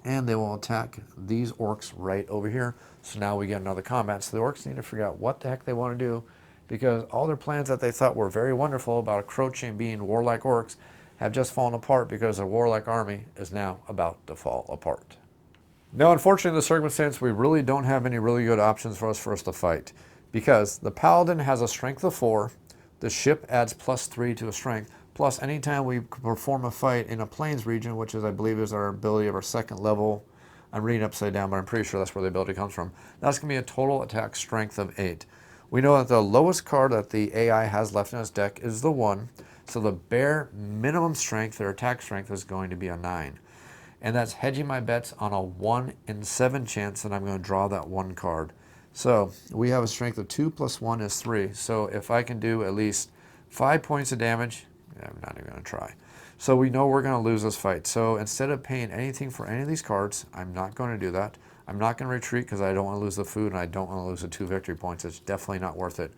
and they will attack these orcs right over here. So now we get another combat. So the orcs need to figure out what the heck they want to do, because all their plans that they thought were very wonderful about approaching and being warlike orcs have just fallen apart because their warlike army is now about to fall apart. Now, unfortunately, in the circumstance, we really don't have any really good options for us to fight, because the paladin has a strength of 4, the ship adds +3 to a strength, plus anytime we perform a fight in a plains region, which is, I believe, is our ability of our 2nd level. I'm reading upside down, but I'm pretty sure that's where the ability comes from. That's going to be a total attack strength of 8. We know that the lowest card that the AI has left in its deck is the 1, so the bare minimum strength, their attack strength, is going to be a 9. And that's hedging my bets on a 1 in 7 chance that I'm going to draw that 1 card. So we have a strength of 2 plus 1 is 3. So if I can do at least 5 points of damage, I'm not even going to try. So we know we're going to lose this fight. So instead of paying anything for any of these cards, I'm not going to do that. I'm not going to retreat because I don't want to lose the food and I don't want to lose the 2 victory points. It's definitely not worth it.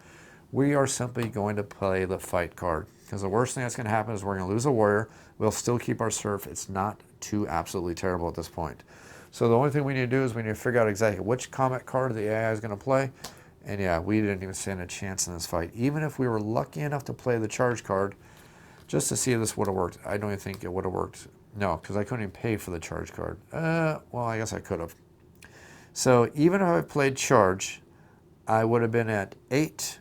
We are simply going to play the fight card, because the worst thing that's going to happen is we're going to lose a warrior. We'll still keep our surf. It's not too absolutely terrible at this point. So the only thing we need to do is we need to figure out exactly which combat card the AI is going to play. And yeah, we didn't even stand a chance in this fight. Even if we were lucky enough to play the charge card, just to see if this would have worked. I don't even think it would have worked. No, because I couldn't even pay for the charge card. Well, I guess I could have. So even if I played charge, I would have been at 8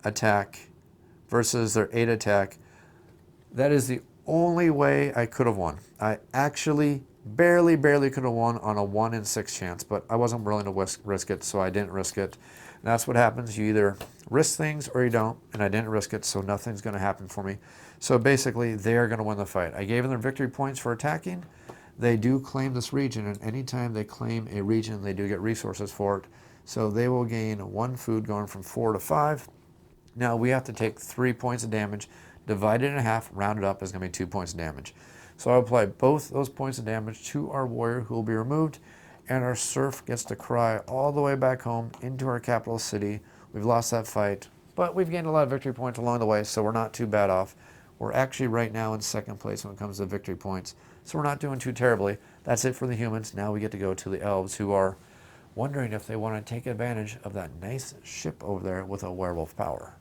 attack versus their 8 attack. That is the only way I could have won. I actually barely could have won on a 1 in 6 chance, but I wasn't willing to risk it, so I didn't risk it. And that's what happens. You either risk things or you don't, and I didn't risk it, so nothing's going to happen for me. So basically, they're going to win the fight. I gave them their victory points for attacking. They do claim this region, and anytime they claim a region, they do get resources for it. So they will gain 1 food going from 4 to 5. Now we have to take 3 points of damage, divide it in half, round it up, is going to be 2 points of damage. So I'll apply both those points of damage to our warrior, who will be removed, and our serf gets to cry all the way back home into our capital city. We've lost that fight, but we've gained a lot of victory points along the way, so we're not too bad off. We're actually right now in 2nd place when it comes to victory points, so we're not doing too terribly. That's it for the humans. Now we get to go to the elves, who are wondering if they want to take advantage of that nice ship over there with a werewolf power.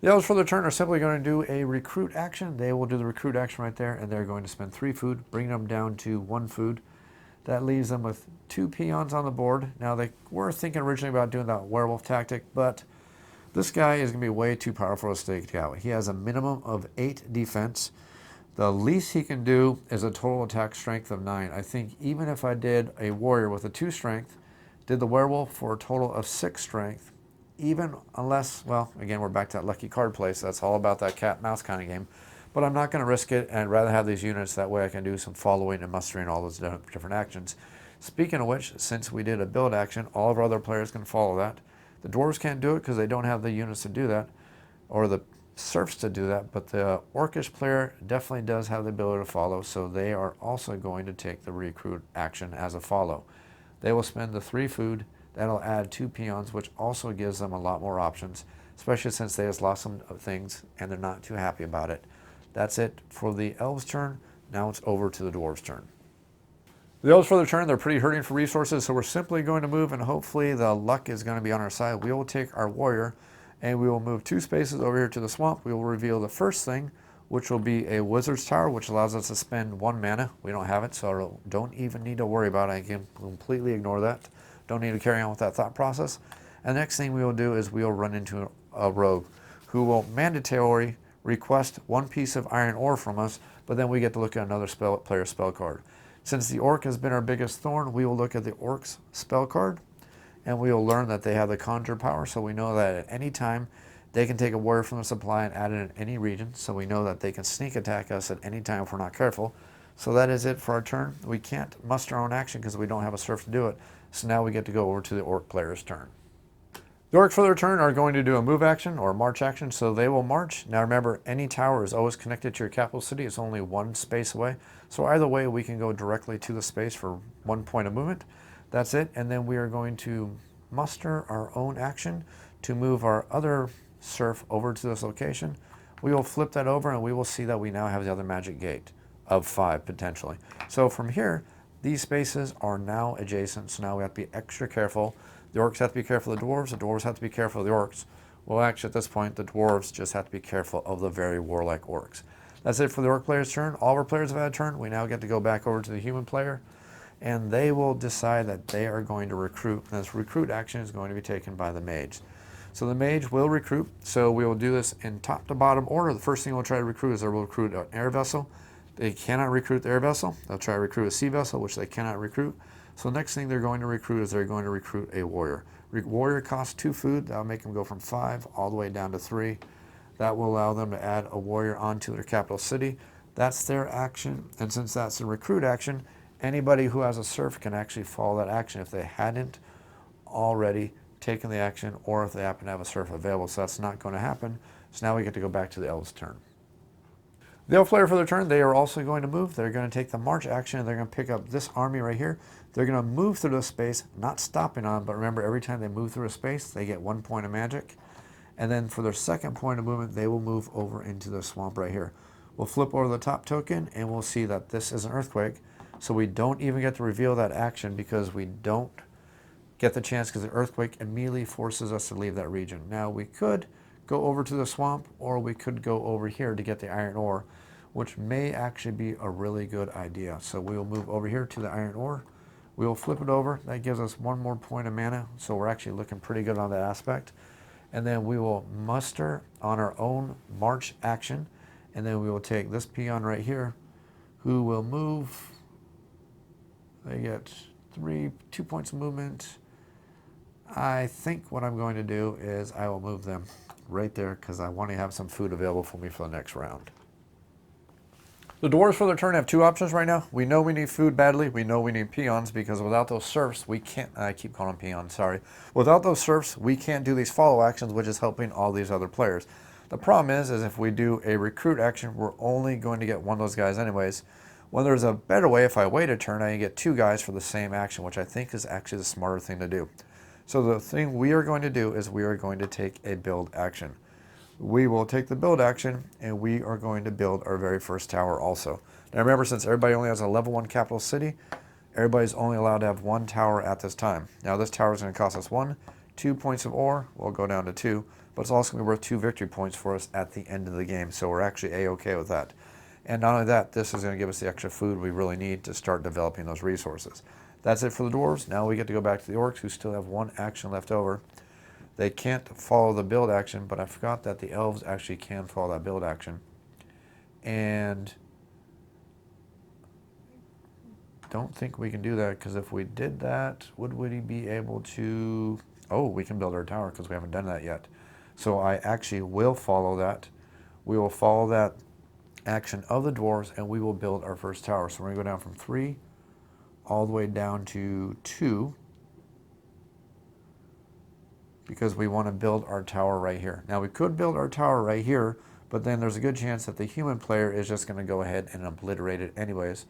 The elves for their turn are simply going to do a recruit action. They will do the recruit action right there, and they're going to spend 3 food, bring them down to 1 food. That leaves them with 2 peons on the board. Now, they were thinking originally about doing that werewolf tactic, but this guy is going to be way too powerful to take out. He has a minimum of 8 defense. The least he can do is a total attack strength of 9. I think even if I did a warrior with a 2 strength, did the werewolf for a total of 6 strength, even unless, well, again, we're back to that lucky card place. That's all about that cat mouse kind of game. But I'm not going to risk it, and I'd rather have these units. That way I can do some following and mustering all those different actions. Speaking of which, since we did a build action, all of our other players can follow that. The dwarves can't do it because they don't have the units to do that, or the serfs to do that, but the orcish player definitely does have the ability to follow, so they are also going to take the recruit action as a follow. They will spend the 3 food. That'll add 2 peons, which also gives them a lot more options, especially since they just lost some things and they're not too happy about it. That's it for the elves' turn. Now it's over to the dwarves' turn. The elves for their turn, they're pretty hurting for resources, so we're simply going to move, and hopefully the luck is going to be on our side. We will take our warrior, and we will move 2 spaces over here to the swamp. We will reveal the first thing, which will be a wizard's tower, which allows us to spend 1 mana. We don't have it, so don't even need to worry about it. I can completely ignore that. Don't need to carry on with that thought process. And the next thing we will do is we will run into a rogue who will mandatory request 1 piece of iron ore from us, but then we get to look at another player's spell card. Since the orc has been our biggest thorn, we will look at the orc's spell card, and we will learn that they have the conjure power, so we know that at any time they can take a warrior from the supply and add it in any region, so we know that they can sneak attack us at any time if we're not careful. So that is it for our turn. We can't muster our own action because we don't have a serf to do it, so now we get to go over to the orc player's turn. The orcs for their turn are going to do a move action or march action, so they will march. Now remember, any tower is always connected to your capital city. It's only 1 space away. So either way, we can go directly to the space for 1 point of movement. That's it. And then we are going to muster our own action to move our other serf over to this location. We will flip that over and we will see that we now have the other magic gate of 5 potentially. So from here, these spaces are now adjacent. So now we have to be extra careful. The orcs have to be careful of the dwarves have to be careful of the orcs. Well, actually, at this point, the dwarves just have to be careful of the very warlike orcs. That's it for the orc player's turn. All of our players have had a turn. We now get to go back over to the human player, and they will decide that they are going to recruit. And this recruit action is going to be taken by the mage. So the mage will recruit. So we will do this in top to bottom order. The first thing we'll try to recruit is they will recruit an air vessel. They cannot recruit the air vessel. They'll try to recruit a sea vessel, which they cannot recruit. So the next thing they're going to recruit is they're going to recruit a warrior. Warrior costs 2 food. That'll make them go from 5 all the way down to 3. That will allow them to add a warrior onto their capital city. That's their action. And since that's a recruit action, anybody who has a serf can actually follow that action if they hadn't already taken the action or if they happen to have a serf available. So that's not going to happen. So now we get to go back to the elves' turn. The elf player for their turn, they are also going to move. They're going to take the march action and they're going to pick up this army right here. They're going to move through the space, not stopping on, but remember every time they move through a space, they get 1 point of magic. And then for their second point of movement, they will move over into the swamp right here. We'll flip over the top token and we'll see that this is an earthquake. So we don't even get to reveal that action because we don't get the chance because the earthquake immediately forces us to leave that region. Now we could go over to the swamp or we could go over here to get the iron ore, which may actually be a really good idea. So we will move over here to the iron ore. We will flip it over. That gives us 1 more point of mana. So we're actually looking pretty good on that aspect. And then we will muster on our own march action. And then we will take this peon right here who will move. They get 2 points of movement. I think what I'm going to do is I will move them right there because I want to have some food available for me for the next round. The dwarves for their turn have 2 options right now. We know we need food badly. We know we need peons because without those serfs, we can't, I keep calling them peons, sorry. Without those serfs, we can't do these follow actions, which is helping all these other players. The problem is if we do a recruit action, we're only going to get 1 of those guys anyways. When there's a better way, if I wait a turn, I can get 2 guys for the same action, which I think is actually the smarter thing to do. So the thing we are going to do is we are going to take a build action. We will take the build action and we are going to build our very first tower also. Now remember, since everybody only has a level 1 capital city, everybody's only allowed to have 1 tower at this time. Now this tower is going to cost us 2 points of ore. We'll go down to 2, but it's also going to be worth 2 victory points for us at the end of the game. So we're actually A-okay with that. And not only that, this is going to give us the extra food we really need to start developing those resources. That's it for the dwarves. Now we get to go back to the orcs who still have 1 action left over. They can't follow the build action, but I forgot that the elves actually can follow that build action. And don't think we can do that because if we did that, would we be able to... Oh, we can build our tower because we haven't done that yet. So I actually will follow that. We will follow that action of the dwarves and we will build our first tower. So we're going to go down from 3 all the way down to 2. Because we want to build our tower right here. Now we could build our tower right here, but then there's a good chance that the human player is just going to go ahead and obliterate it anyways.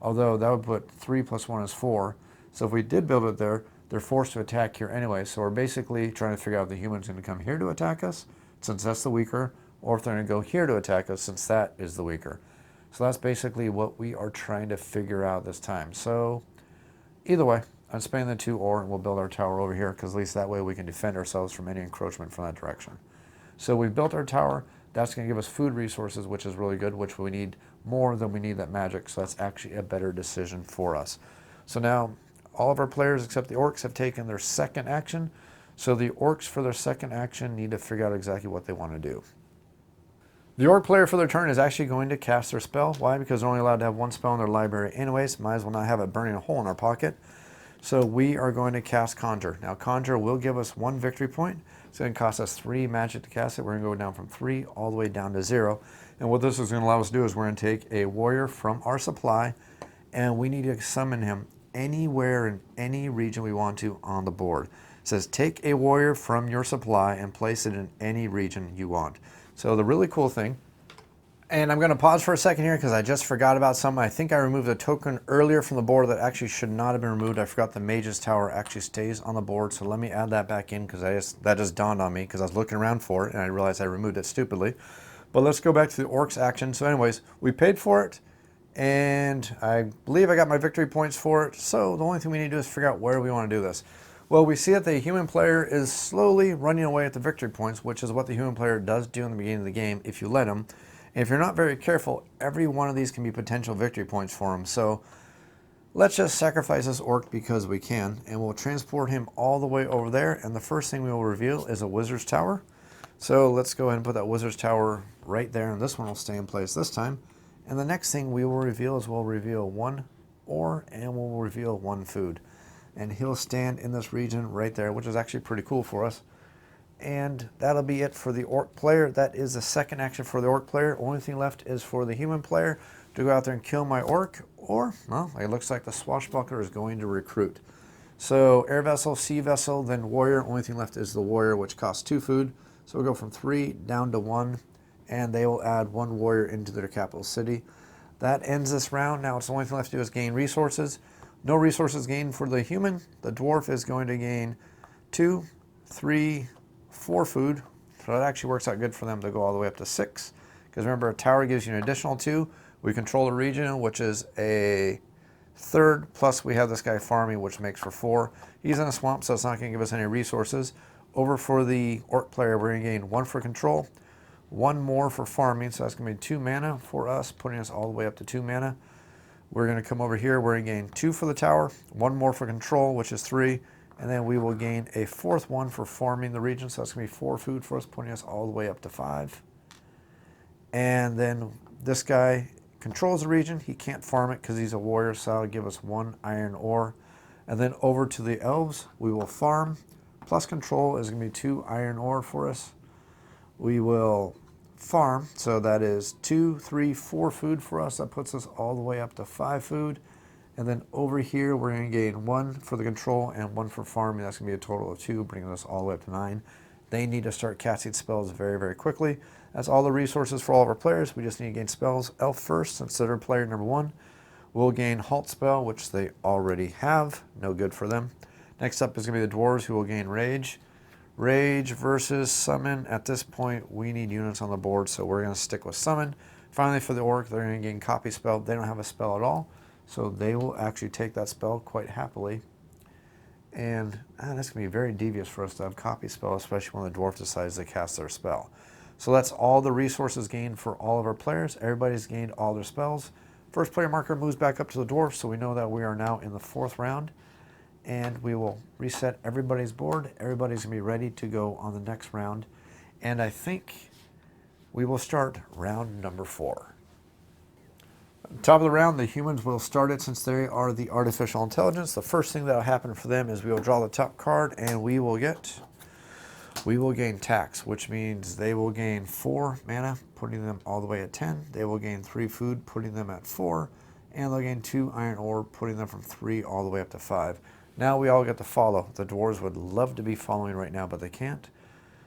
Although that would put 3 plus 1 is 4. So if we did build it there, they're forced to attack here anyway. So we're basically trying to figure out if the human's going to come here to attack us, since that's the weaker, or if they're going to go here to attack us, since that is the weaker. So that's basically what we are trying to figure out this time. So Either way, I'm spending the 2 ore and we'll build our tower over here because at least that way we can defend ourselves from any encroachment from that direction. So we've built our tower. That's going to give us food resources, which is really good, which we need more than we need that magic. So that's actually a better decision for us. So now all of our players except the orcs have taken their second action. So the orcs for their second action need to figure out exactly what they want to do. The orc player for their turn is actually going to cast their spell. Why? Because they're only allowed to have 1 spell in their library anyways. Might as well not have it burning a hole in our pocket. So we are going to cast Conjure. Now Conjure will give us 1 victory point. It's going to cost us 3 magic to cast it. We're going to go down from 3 all the way down to 0. And what this is going to allow us to do is we're going to take a warrior from our supply and we need to summon him anywhere in any region we want to on the board. It says take a warrior from your supply and place it in any region you want. So the really cool thing, and I'm going to pause for a second here because I just forgot about something. I think I removed a token earlier from the board that actually should not have been removed. I forgot the Mage's Tower actually stays on the board, so let me add that back in because that just dawned on me because I was looking around for it and I realized I removed it stupidly. But let's go back to the orcs action. So anyways, we paid for it and I believe I got my victory points for it. So the only thing we need to do is figure out where we want to do this. Well, we see that the human player is slowly running away at the victory points, which is what the human player does do in the beginning of the game if you let him. And if you're not very careful, every one of these can be potential victory points for him. So let's just sacrifice this orc because we can, and we'll transport him all the way over there. And the first thing we will reveal is a wizard's tower. So let's go ahead and put that wizard's tower right there, and this one will stay in place this time. And the next thing we will reveal is we'll reveal 1 ore and we'll reveal 1 food. And he'll stand in this region right there, which is actually pretty cool for us. And that'll be it for the orc player. That is the second action for the orc player. Only thing left is for the human player to go out there and kill my orc, or, well, it looks like the swashbuckler is going to recruit. So air vessel, sea vessel, then warrior. Only thing left is the warrior, which costs 2 food. So we'll go from 3 down to 1, and they will add 1 warrior into their capital city. That ends this round. Now it's the only thing left to do is gain resources. No resources gained for the human. The dwarf is going to gain 2, 3, 4 food. So that actually works out good for them to go all the way up to 6. Because remember, a tower gives you an additional 2. We control the region, which is a 3rd. Plus we have this guy farming, which makes for 4. He's in a swamp, so it's not going to give us any resources. Over for the orc player, we're going to gain 1 for control, 1 more for farming. So that's going to be 2 mana for us, putting us all the way up to 2 mana. We're going to come over here. We're going to gain 2 for the tower, 1 more for control, which is 3. And then we will gain a 4th one for farming the region. So that's going to be 4 food for us, putting us all the way up to 5. And then this guy controls the region. He can't farm it because he's a warrior, so that'll give us 1 iron ore. And then over to the elves, we will farm. Plus control is going to be 2 iron ore for us. We will farm, so that is 2, 3, 4 food for us. That puts us all the way up to 5 food. And then over here, we're going to gain 1 for the control and 1 for farming. That's going to be a total of 2, bringing us all the way up to 9. They need to start casting spells very, very quickly. That's all the resources for all of our players. We just need to gain spells. Elf first, since they're player number 1. We'll gain Halt spell, which they already have. No good for them. Next up is going to be the dwarves, who will gain Rage. Rage versus Summon. At this point, we need units on the board, so we're going to stick with Summon. Finally, for the Orc, they're going to gain Copy spell. They don't have a spell at all, so they will actually take that spell quite happily. And that's going to be very devious for us to have Copy spell, especially when the Dwarf decides to cast their spell. So that's all the resources gained for all of our players. Everybody's gained all their spells. First player marker moves back up to the Dwarf, so we know that we are now in the 4th round. And we will reset everybody's board. Everybody's going to be ready to go on the next round. And I think we will start round number 4. Top of the round, the humans will start it since they are the artificial intelligence. The first thing that will happen for them is we will draw the top card and we will gain tax, which means they will gain 4 mana, putting them all the way at 10. They will gain 3 food, putting them at 4. And they'll gain 2 iron ore, putting them from 3 all the way up to 5. Now we all get to follow. The dwarves would love to be following right now, but they can't.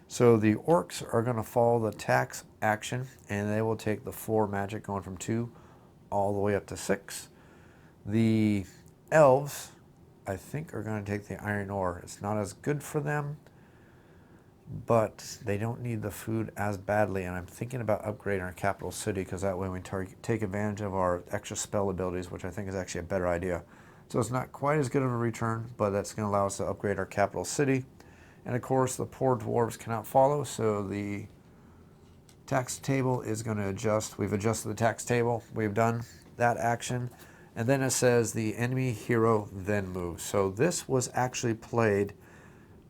So the orcs are going to follow the tax action, and they will take the 4 magic, going from 2 all the way up to 6. The elves, I think, are going to take the iron ore. It's not as good for them, but they don't need the food as badly, and I'm thinking about upgrading our capital city, because that way we take advantage of our extra spell abilities, which I think is actually a better idea. So it's not quite as good of a return, but that's going to allow us to upgrade our capital city. And of course, the poor dwarves cannot follow, so the tax table is going to adjust. We've adjusted the tax table. We've done that action. And then it says the enemy hero then moves. So this was actually played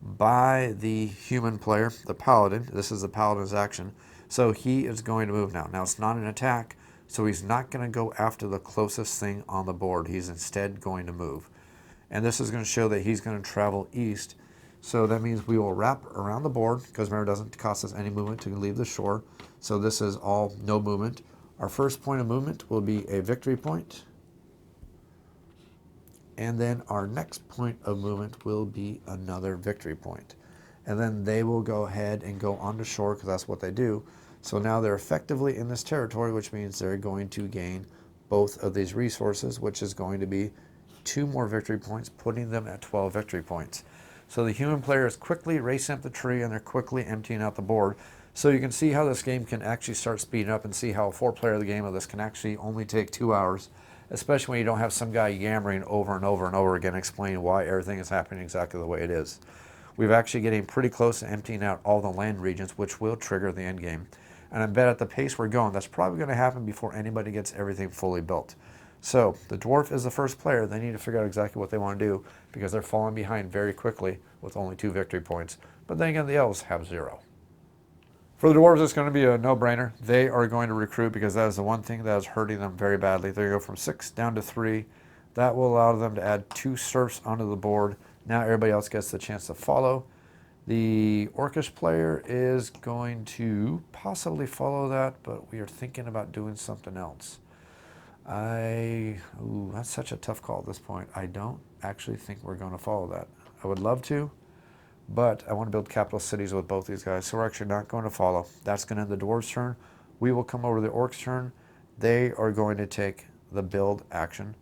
by the human player, the paladin. This is the paladin's action. So he is going to move now. Now it's not an attack, so he's not going to go after the closest thing on the board. He's instead going to move. And this is going to show that he's going to travel east. So that means we will wrap around the board, because remember, it doesn't cost us any movement to leave the shore. So this is all no movement. Our first point of movement will be a victory point. And then our next point of movement will be another victory point. And then they will go ahead and go onto shore, because that's what they do. So now they're effectively in this territory, which means they're going to gain both of these resources, which is going to be 2 more victory points, putting them at 12 victory points. So the human player is quickly racing up the tree, and they're quickly emptying out the board. So you can see how this game can actually start speeding up, and see how a 4-player game of this can actually only take 2 hours, especially when you don't have some guy yammering over and over and over again explaining why everything is happening exactly the way it is. We're actually getting pretty close to emptying out all the land regions, which will trigger the end game. And I bet at the pace we're going, that's probably going to happen before anybody gets everything fully built. So the dwarf is the first player. They need to figure out exactly what they want to do, because they're falling behind very quickly with only 2 victory points. But then again, the elves have 0. For the dwarves, it's going to be a no-brainer. They are going to recruit, because that is the one thing that is hurting them very badly. They go from 6 down to 3. That will allow them to add 2 serfs onto the board. Now everybody else gets the chance to follow. The orcish player is going to possibly follow that, but we are thinking about doing something else. That's such a tough call at this point. I don't actually think we're going to follow that. I would love to, but I want to build capital cities with both these guys, so we're actually not going to follow. That's going to end the dwarves' turn. We will come over to the orcs' turn. They are going to take the build action,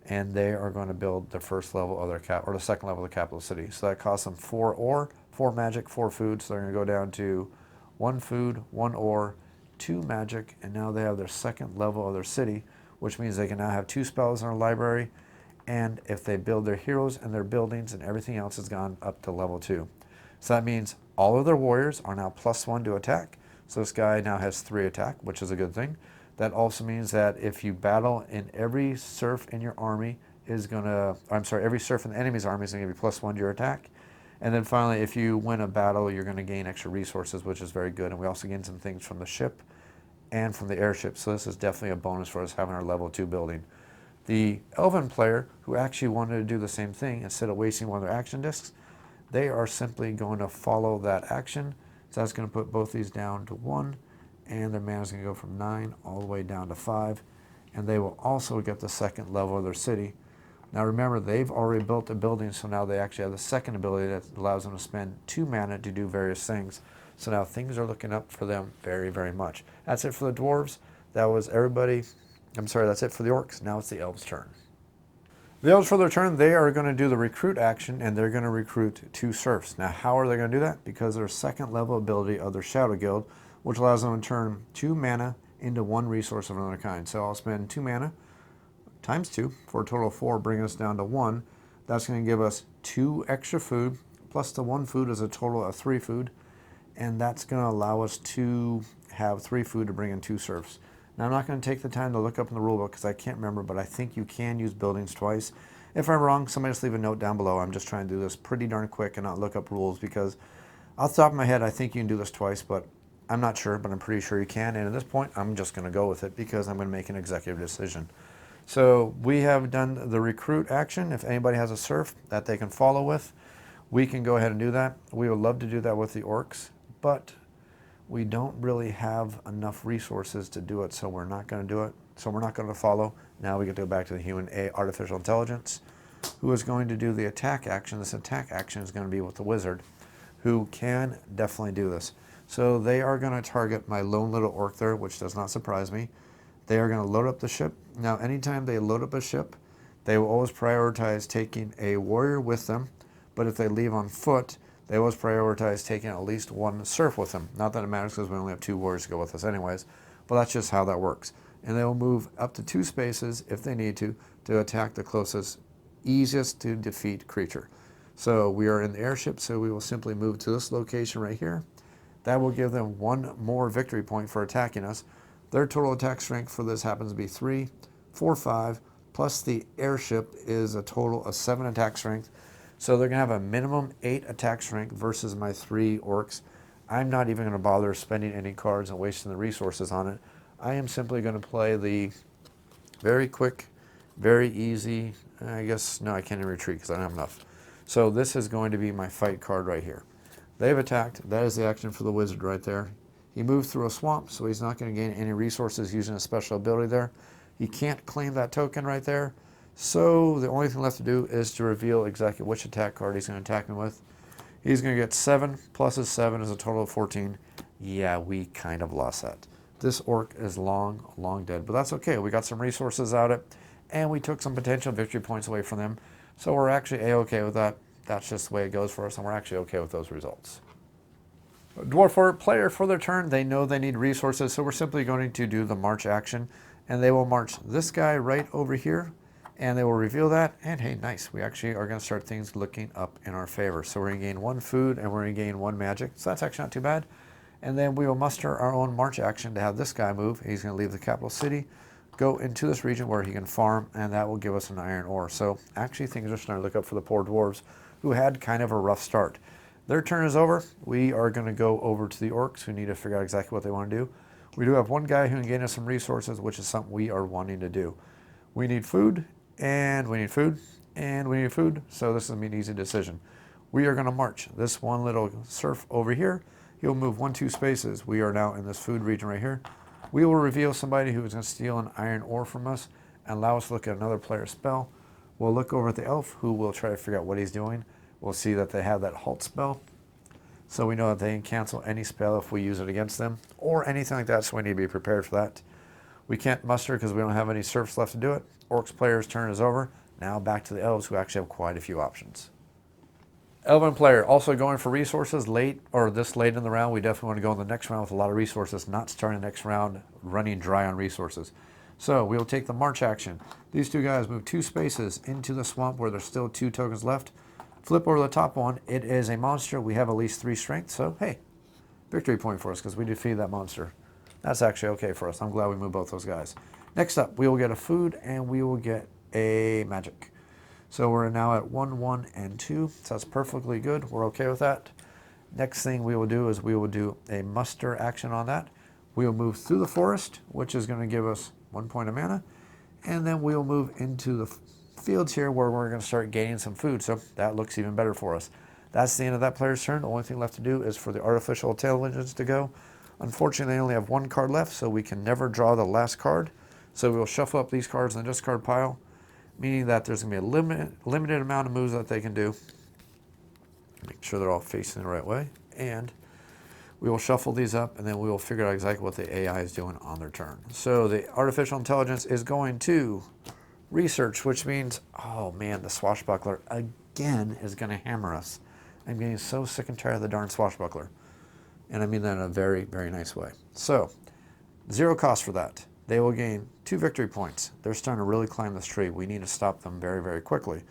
and they are going to build the first level of their or the second level of the capital city. So that costs them 4 ore, 4 magic, 4 food. So they're going to go down to 1 food, 1 ore, 2 magic, and now they have their second level of their city, which means they can now have 2 spells in our library. And if they build their heroes and their buildings and everything else has gone up to level 2. So that means all of their warriors are now +1 to attack. So this guy now has 3 attack, which is a good thing. That also means that if you battle, in every serf in your army is going to, every serf in the enemy's army is going to give you +1 to your attack. And then finally, if you win a battle, you're going to gain extra resources, which is very good. And we also gain some things from the ship and from the airship. So this is definitely a bonus for us having our level 2 building. The elven player, who actually wanted to do the same thing, instead of wasting one of their action discs, they are simply going to follow that action. So that's going to put both these down to 1, and their mana is going to go from 9 all the way down to 5. And they will also get the second level of their city. Now remember, they've already built a building, so now they actually have the second ability that allows them to spend 2 mana to do various things. So now things are looking up for them very, very much. That's it for the dwarves. That was everybody. That's it for the orcs. Now it's the elves' turn. The elves, for their turn, they are going to do the recruit action, and they're going to recruit 2 serfs. Now, how are they going to do that? Because their second level ability of their Shadow Guild, which allows them to turn 2 mana into 1 resource of another kind. So I'll spend 2 mana times 2 for a total of 4, bringing us down to 1. That's going to give us 2 extra food, plus the 1 food is a total of 3 food, and that's going to allow us to have 3 food to bring in 2 serfs. Now, I'm not going to take the time to look up in the rulebook because I can't remember, but I think you can use buildings twice. If I'm wrong, somebody just leave a note down below. I'm just trying to do this pretty darn quick and not look up rules, because off the top of my head, I think you can do this twice, but I'm not sure, but I'm pretty sure you can. And at this point, I'm just going to go with it because I'm going to make an executive decision. So we have done the recruit action. If anybody has a serf that they can follow with, we can go ahead and do that. We would love to do that with the orcs, but we don't really have enough resources to do it, so we're not going to do it. So we're not going to follow. Now we get to go back to the human artificial intelligence, who is going to do the attack action. This attack action is going to be with the wizard, who can definitely do this. So they are going to target my lone little orc there, which does not surprise me. They are going to load up the ship. Now, anytime they load up a ship, they will always prioritize taking a warrior with them, but if they leave on foot, they always prioritize taking at least 1 serf with them. Not that it matters, because we only have 2 warriors to go with us anyways, but that's just how that works. And they will move up to 2 spaces if they need to attack the closest easiest to defeat creature. So we are in the airship, so we will simply move to this location right here. That will give them one more victory point for attacking us. Their total attack strength for this happens to be 3, 4, 5, plus the airship is a total of 7 attack strength. So they're going to have a minimum 8 attack strength versus my 3 orcs. I'm not even going to bother spending any cards and wasting the resources on it. I am simply going to play the very quick, very easy, I guess, no, I can't even retreat because I don't have enough. So this is going to be my fight card right here. They've attacked. That is the action for the wizard right there. He moved through a swamp, so he's not going to gain any resources using a special ability there. He can't claim that token right there. So the only thing left to do is to reveal exactly which attack card he's going to attack me with. He's going to get 7 plus his 7 is a total of 14. Yeah, we kind of lost that. This orc is long, long dead, but that's okay. We got some resources out of it, and we took some potential victory points away from them. So we're actually A-okay with that. That's just the way it goes for us, and we're actually okay with those results. Dwarf orc player, for their turn, they know they need resources, so we're simply going to do the march action, and they will march this guy right over here, and they will reveal that, and hey, nice. We actually are going to start things looking up in our favor. So we're going to gain 1 food, and we're going to gain 1 magic, so that's actually not too bad. And then we will muster our own march action to have this guy move. He's going to leave the capital city, go into this region where he can farm, and that will give us an iron ore. So actually things are starting to look up for the poor dwarves who had kind of a rough start. Their turn is over. We are going to go over to the orcs who need to figure out exactly what they want to do. We do have one guy who can gain us some resources, which is something we are wanting to do. We need food, and we need food, and we need food, so this is going to be an easy decision. We are going to march this one little serf over here. He'll move 1, 2 spaces. We are now in this food region right here. We will reveal somebody who is going to steal an iron ore from us and allow us to look at another player's spell. We'll look over at the elf, who will try to figure out what he's doing. We'll see that they have that halt spell, so we know that they can cancel any spell if we use it against them, or anything like that, so we need to be prepared for that. We can't muster because we don't have any serfs left to do it. Orcs player's turn is over. Now back to the elves, who actually have quite a few options. Elven player, also going for resources late, or this late in the round. We definitely want to go in the next round with a lot of resources, not starting the next round running dry on resources. So we will take the march action. These 2 guys move 2 spaces into the swamp where there's still 2 tokens left. Flip over the top one. It is a monster. We have at least 3 strength, so hey, victory point for us because we defeated that monster. That's actually okay for us. I'm glad we moved both those guys. Next up, we will get a food and we will get a magic. So we're now at 1, 1, and 2. So that's perfectly good. We're okay with that. Next thing we will do is we will do a muster action on that. We will move through the forest, which is going to give us 1 point of mana. And then we will move into the fields here where we're going to start gaining some food. So that looks even better for us. That's the end of that player's turn. The only thing left to do is for the artificial intelligence to go. Unfortunately, they only have 1 card left, so we can never draw the last card. So we will shuffle up these cards in the discard pile, meaning that there's going to be a limited amount of moves that they can do. Make sure they're all facing the right way. And we will shuffle these up, and then we will figure out exactly what the AI is doing on their turn. So the artificial intelligence is going to research, which means, oh man, the swashbuckler again is going to hammer us. I'm getting so sick and tired of the darn swashbuckler. And I mean that in a very, very nice way. So, 0 cost for that. They will gain 2 victory points. They're starting to really climb this tree. We need to stop them very, very quickly.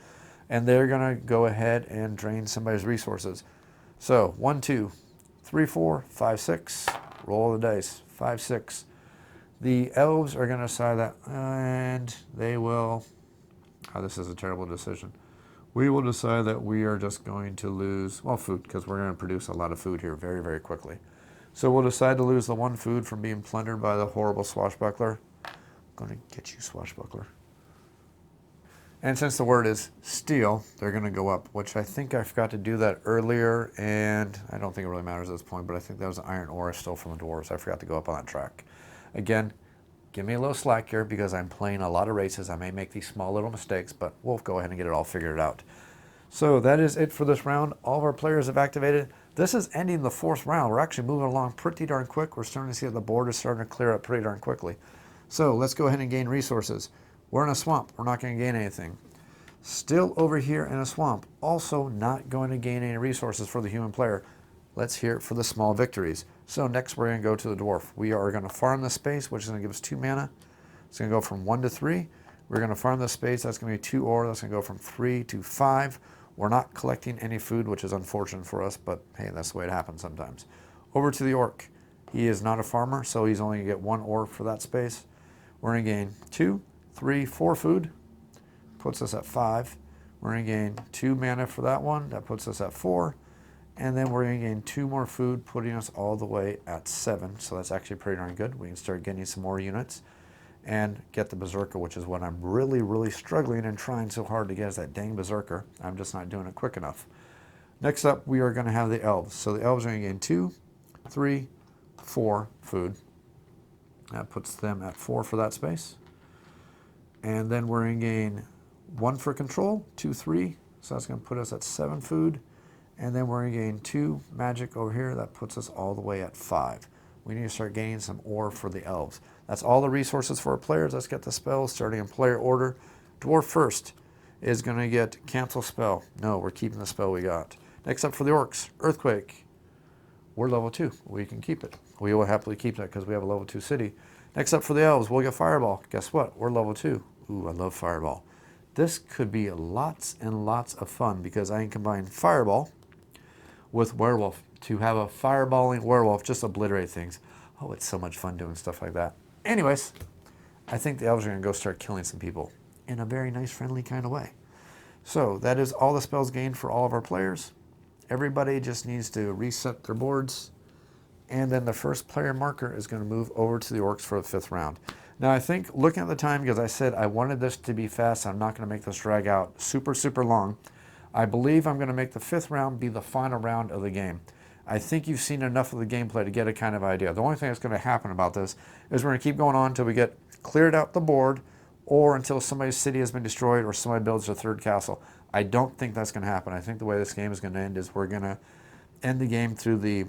And they're going to go ahead and drain somebody's resources. So, 1, 2, 3, 4, 5, 6. Roll the dice. 5, 6. The elves are going to decide that, and they will, this is a terrible decision. We will decide that we are just going to lose, well, food, because we're going to produce a lot of food here very, very quickly. So we'll decide to lose the 1 food from being plundered by the horrible swashbuckler. I'm going to get you, swashbuckler. And since the word is steal, they're going to go up, which I think I forgot to do that earlier, and I don't think it really matters at this point, but I think that was an iron ore still from the dwarves. I forgot to go up on that track. Again, give me a little slack here because I'm playing a lot of races. I may make these small little mistakes, but we'll go ahead and get it all figured out. So that is it for this round. All of our players have activated. This is ending the 4th round. We're actually moving along pretty darn quick. We're starting to see that the board is starting to clear up pretty darn quickly. So let's go ahead and gain resources. We're in a swamp. We're not going to gain anything. Still over here in a swamp. Also not going to gain any resources for the human player. Let's hear it for the small victories. So next we're going to go to the dwarf. We are going to farm the space, which is going to give us 2 mana. It's going to go from 1 to 3. We're going to farm this space. That's going to be 2 ore. That's going to go from 3 to 5. We're not collecting any food, which is unfortunate for us, but hey, that's the way it happens sometimes. Over to the orc. He is not a farmer, so he's only going to get 1 ore for that space. We're going to gain 2, 3, 4 food. Puts us at 5. We're going to gain 2 mana for that one. That puts us at 4. And then we're going to gain 2 more food, putting us all the way at 7. So that's actually pretty darn good. We can start getting some more units and get the Berserker, which is what I'm really, really struggling and trying so hard to get, is that dang Berserker. I'm just not doing it quick enough. Next up, we are going to have the Elves. So the Elves are going to gain 2, 3, 4 food. That puts them at 4 for that space. And then we're going to gain 1 for control, 2, 3. So that's going to put us at 7 food. And then we're going to gain 2 magic over here. That puts us all the way at 5. We need to start gaining some ore for the elves. That's all the resources for our players. Let's get the spells starting in player order. Dwarf first is going to get cancel spell. No, we're keeping the spell we got. Next up for the orcs, Earthquake. We're level 2. We can keep it. We will happily keep that because we have a level 2 city. Next up for the elves, we'll get Fireball. Guess what? We're level 2. Ooh, I love Fireball. This could be lots and lots of fun because I can combine Fireball with Werewolf to have a fireballing werewolf just obliterate things. Oh, it's so much fun doing stuff like that. Anyways, I think the elves are going to go start killing some people in a very nice, friendly kind of way. So that is all the spells gained for all of our players. Everybody just needs to reset their boards. And then the first player marker is going to move over to the orcs for the 5th round. Now, I think looking at the time, because I said I wanted this to be fast, I'm not going to make this drag out super, super long. I believe I'm going to make the 5th round be the final round of the game. I think you've seen enough of the gameplay to get a kind of idea. The only thing that's going to happen about this is we're going to keep going on until we get cleared out the board or until somebody's city has been destroyed or somebody builds their 3rd castle. I don't think that's going to happen. I think the way this game is going to end is we're going to end the game through the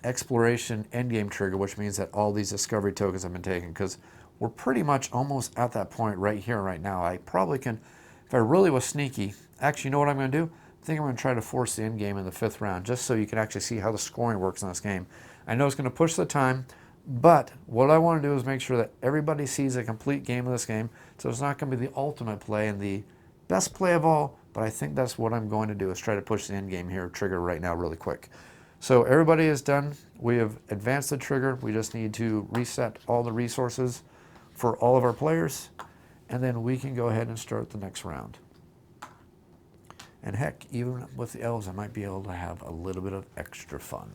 exploration endgame trigger, which means that all these discovery tokens have been taken, because we're pretty much almost at that point right here, right now. I probably can, if I really was sneaky, actually, you know what I'm going to do? I think I'm going to try to force the end game in the 5th round, just so you can actually see how the scoring works in this game. I know it's going to push the time, but what I want to do is make sure that everybody sees a complete game of this game, so it's not going to be the ultimate play and the best play of all, but I think that's what I'm going to do, is try to push the end game here, trigger right now really quick. So everybody is done. We have advanced the trigger. We just need to reset all the resources for all of our players, and then we can go ahead and start the next round. And heck, even with the elves, I might be able to have a little bit of extra fun.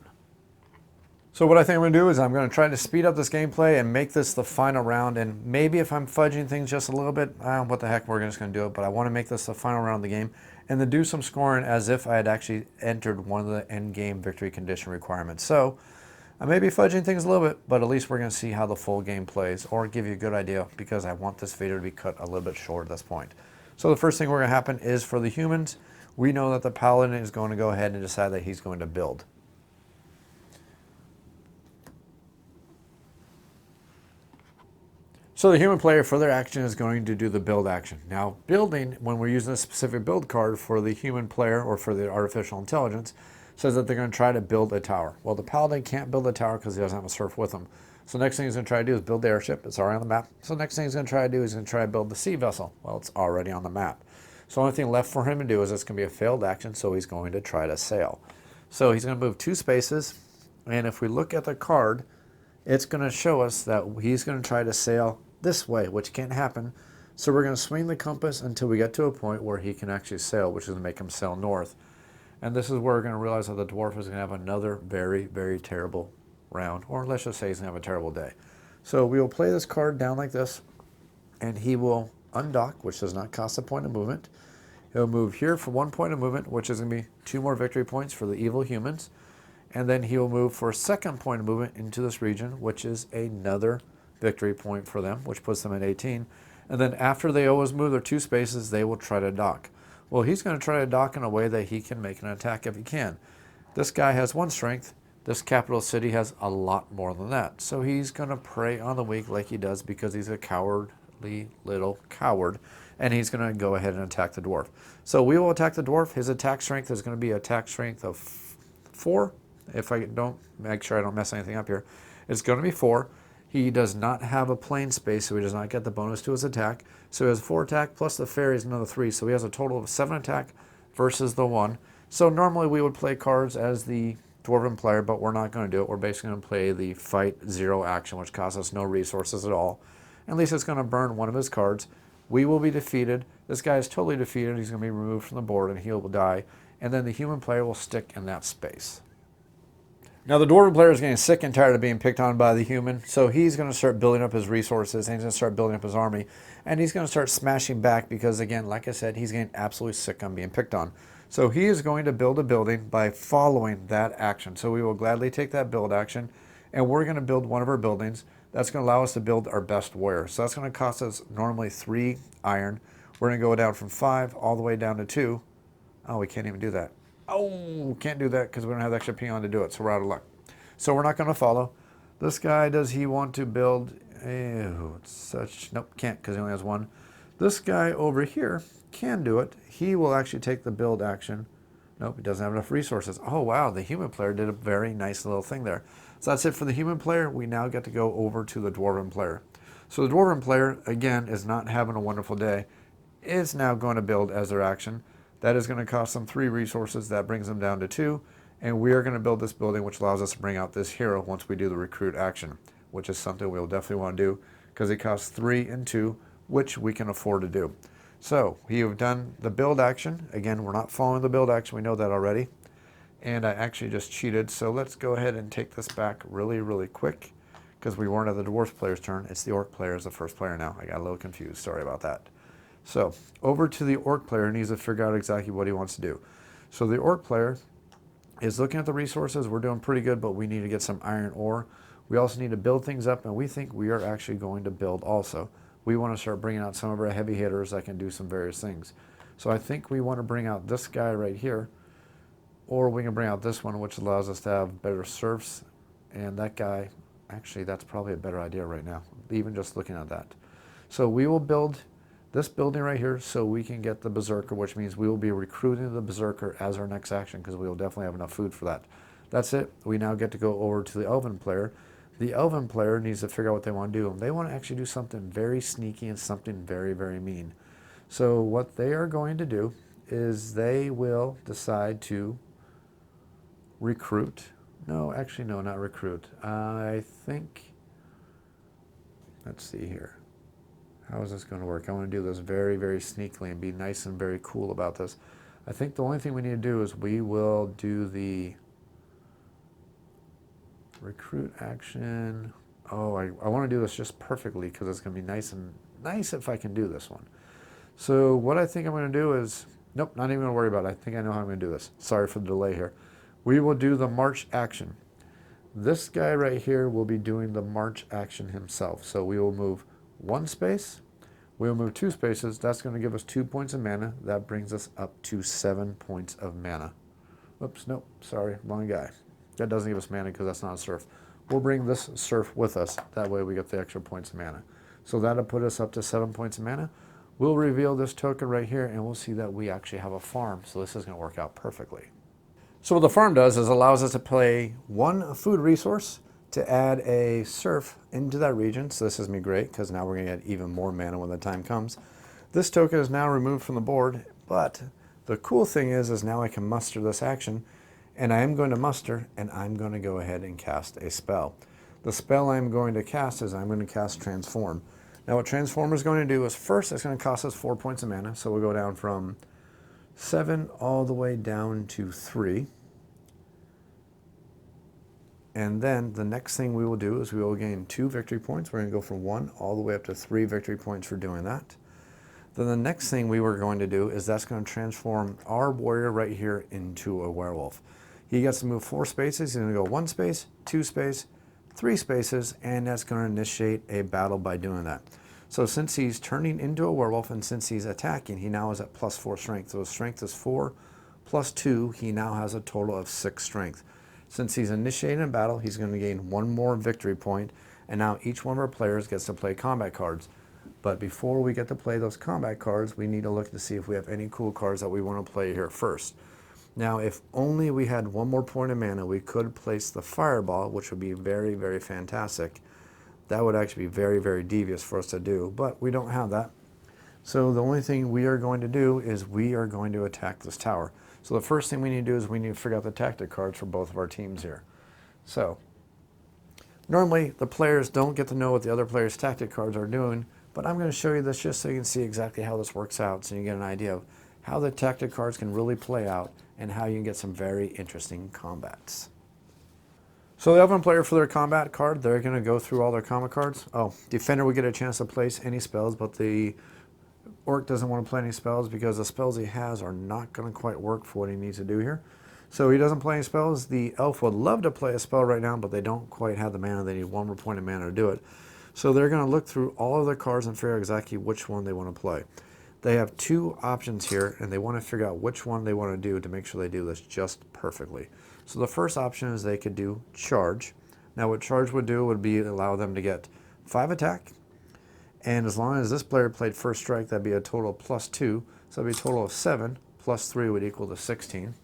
So what I think I'm going to do is I'm going to try to speed up this gameplay and make this the final round. And maybe if I'm fudging things just a little bit, what the heck, we're just going to do it. But I want to make this the final round of the game and then do some scoring as if I had actually entered one of the end game victory condition requirements. So I may be fudging things a little bit, but at least we're going to see how the full game plays, or give you a good idea, because I want this video to be cut a little bit short at this point. So the first thing we're going to happen is for the humans, we know that the paladin is going to go ahead and decide that he's going to build. So the human player for their action is going to do the build action. Now, building, when we're using a specific build card for the human player or for the artificial intelligence, says that they're going to try to build a tower. Well, the paladin can't build a tower because he doesn't have a serf with him. So next thing he's going to try to do is build the airship. It's already on the map. So next thing he's going to try to do is going to try to build the sea vessel. Well, it's already on the map. So the only thing left for him to do is it's going to be a failed action, so he's going to try to sail. So he's going to move 2 spaces, and if we look at the card, it's going to show us that he's going to try to sail this way, which can't happen. So we're going to swing the compass until we get to a point where he can actually sail, which is going to make him sail north. And this is where we're going to realize that the dwarf is going to have another very, very terrible round, or let's just say he's going to have a terrible day. So we will play this card down like this, and he will undock, which does not cost a point of movement. He'll move here for 1 point of movement, which is going to be 2 more victory points for the evil humans. And then he will move for a 2nd point of movement into this region, which is another victory point for them, which puts them at 18. And then after they always move their 2 spaces, they will try to dock. Well, he's going to try to dock in a way that he can make an attack if he can. This guy has 1 strength. This capital city has a lot more than that. So he's going to prey on the weak like he does because he's a cowardly little coward. And he's going to go ahead and attack the dwarf. So we will attack the dwarf. His attack strength is going to be attack strength of 4. If I don't make sure I don't mess anything up here. It's going to be 4. He does not have a plane space, so he does not get the bonus to his attack. So he has 4 attack, plus the fairy is another 3. So he has a total of 7 attack versus the 1. So normally we would play cards as the Dwarven player, but we're not going to do it. We're basically going to play the fight 0 action, which costs us no resources at all. At least it's going to burn one of his cards. We will be defeated. This guy is totally defeated. He's going to be removed from the board and he will die. And then the human player will stick in that space. Now the Dwarven player is getting sick and tired of being picked on by the human, so he's going to start building up his resources, and he's going to start building up his army, and he's going to start smashing back because, again, like I said, he's getting absolutely sick on being picked on. So he is going to build a building by following that action. So we will gladly take that build action, and we're going to build one of our buildings. That's going to allow us to build our best warrior. So that's going to cost us normally 3 iron. We're going to go down from 5 all the way down to 2. Oh, we can't even do that. Oh, can't do that because we don't have the extra peon to do it, so we're out of luck. So we're not going to follow. This guy, does he want to build? Ew, nope, can't because he only has 1. This guy over here can do it. He will actually take the build action. Nope, he doesn't have enough resources. Oh, wow, the human player did a very nice little thing there. So that's it for the human player. We now get to go over to the Dwarven player. So the Dwarven player, again, is not having a wonderful day. Is now going to build as their action. That is going to cost them 3 resources. That brings them down to 2. And we are going to build this building, which allows us to bring out this hero once we do the recruit action, which is something we'll definitely want to do because it costs 3 and 2, which we can afford to do. So we have done the build action. Again, we're not following the build action. We know that already. And I actually just cheated. So let's go ahead and take this back really, really quick because we weren't at the Dwarf player's turn. It's the Orc player as the first player now. I got a little confused. Sorry about that. So over to the Orc player, needs to figure out exactly what he wants to do. So the Orc player is looking at the resources. We're doing pretty good, but we need to get some iron ore. We also need to build things up, and we think we are actually going to build also. We want to start bringing out some of our heavy hitters that can do some various things. So I think we want to bring out this guy right here, or we can bring out this one, which allows us to have better serfs. And that guy, actually, that's probably a better idea right now, even just looking at that. So we will build this building right here so we can get the Berserker, which means we will be recruiting the Berserker as our next action because we will definitely have enough food for that. That's it. We now get to go over to the Elven player. The Elven player needs to figure out what they want to do. They want to actually do something very sneaky and something very, very mean. So what they are going to do is they will decide to recruit. No, actually, no, not recruit. I think, let's see here. How is this going to work? I want to do this very, very sneakily and be nice and very cool about this. I think the only thing we need to do is we will do the recruit action. Oh, I want to do this just perfectly because it's going to be nice if I can do this one. So what I think I'm going to do is, nope, not even going to worry about it. I think I know how I'm going to do this. Sorry for the delay here. We will do the march action. This guy right here will be doing the march action himself. So we will move 1 space. We'll move 2 spaces. That's going to give us 2 points of mana. That brings us up to 7 points of mana. Oops, nope, sorry, wrong guy. That doesn't give us mana because that's not a serf. We'll bring this serf with us. That way we get the extra points of mana. So that'll put us up to 7 points of mana. We'll reveal this token right here, and we'll see that we actually have a farm. So this is going to work out perfectly. So what the farm does is allows us to play 1 food resource to add a serf into that region. So this is me great because now we're going to get even more mana when the time comes. This token is now removed from the board, but the cool thing is now I can muster this action, and I am going to muster, and I'm going to go ahead and cast a spell. The spell I'm going to cast is I'm going to cast Transform. Now what Transform is going to do is first it's going to cost us 4 points of mana, so we'll go down from 7 all the way down to 3. And then the next thing we will do is we will gain 2 victory points. We're going to go from 1 all the way up to 3 victory points for doing that. Then the next thing we were going to do is that's going to transform our warrior right here into a werewolf. He gets to move 4 spaces. He's going to go 1 space, 2 space, 3 spaces, and that's going to initiate a battle by doing that. So since he's turning into a werewolf and since he's attacking, he now is at +4 strength. So his strength is 4 plus 2. He now has a total of 6 strength. Since he's initiating a battle, he's going to gain 1 more victory point, and now each one of our players gets to play combat cards. But before we get to play those combat cards, we need to look to see if we have any cool cards that we want to play here first. Now, if only we had 1 more point of mana, we could place the Fireball, which would be very, very fantastic. That would actually be very, very devious for us to do, but we don't have that. So the only thing we are going to do is we are going to attack this tower. So the first thing we need to do is we need to figure out the tactic cards for both of our teams here. So normally the players don't get to know what the other players' tactic cards are doing, but I'm going to show you this just so you can see exactly how this works out, so you get an idea of how the tactic cards can really play out and how you can get some very interesting combats. So the Elven player, for their combat card, they're going to go through all their combat cards. Oh, Defender would get a chance to place any spells, but the Orc doesn't want to play any spells because the spells he has are not going to quite work for what he needs to do here. So he doesn't play any spells. The Elf would love to play a spell right now, but they don't quite have the mana. They need one more point of mana to do it. So they're going to look through all of their cards and figure out exactly which one they want to play. They have two options here, and they want to figure out which one they want to do to make sure they do this just perfectly. So the first option is they could do Charge. Now what Charge would do would be allow them to get 5 attack, and as long as this player played First Strike, that'd be a total of +2, so that'd be a total of 7, plus 3 would equal to 16.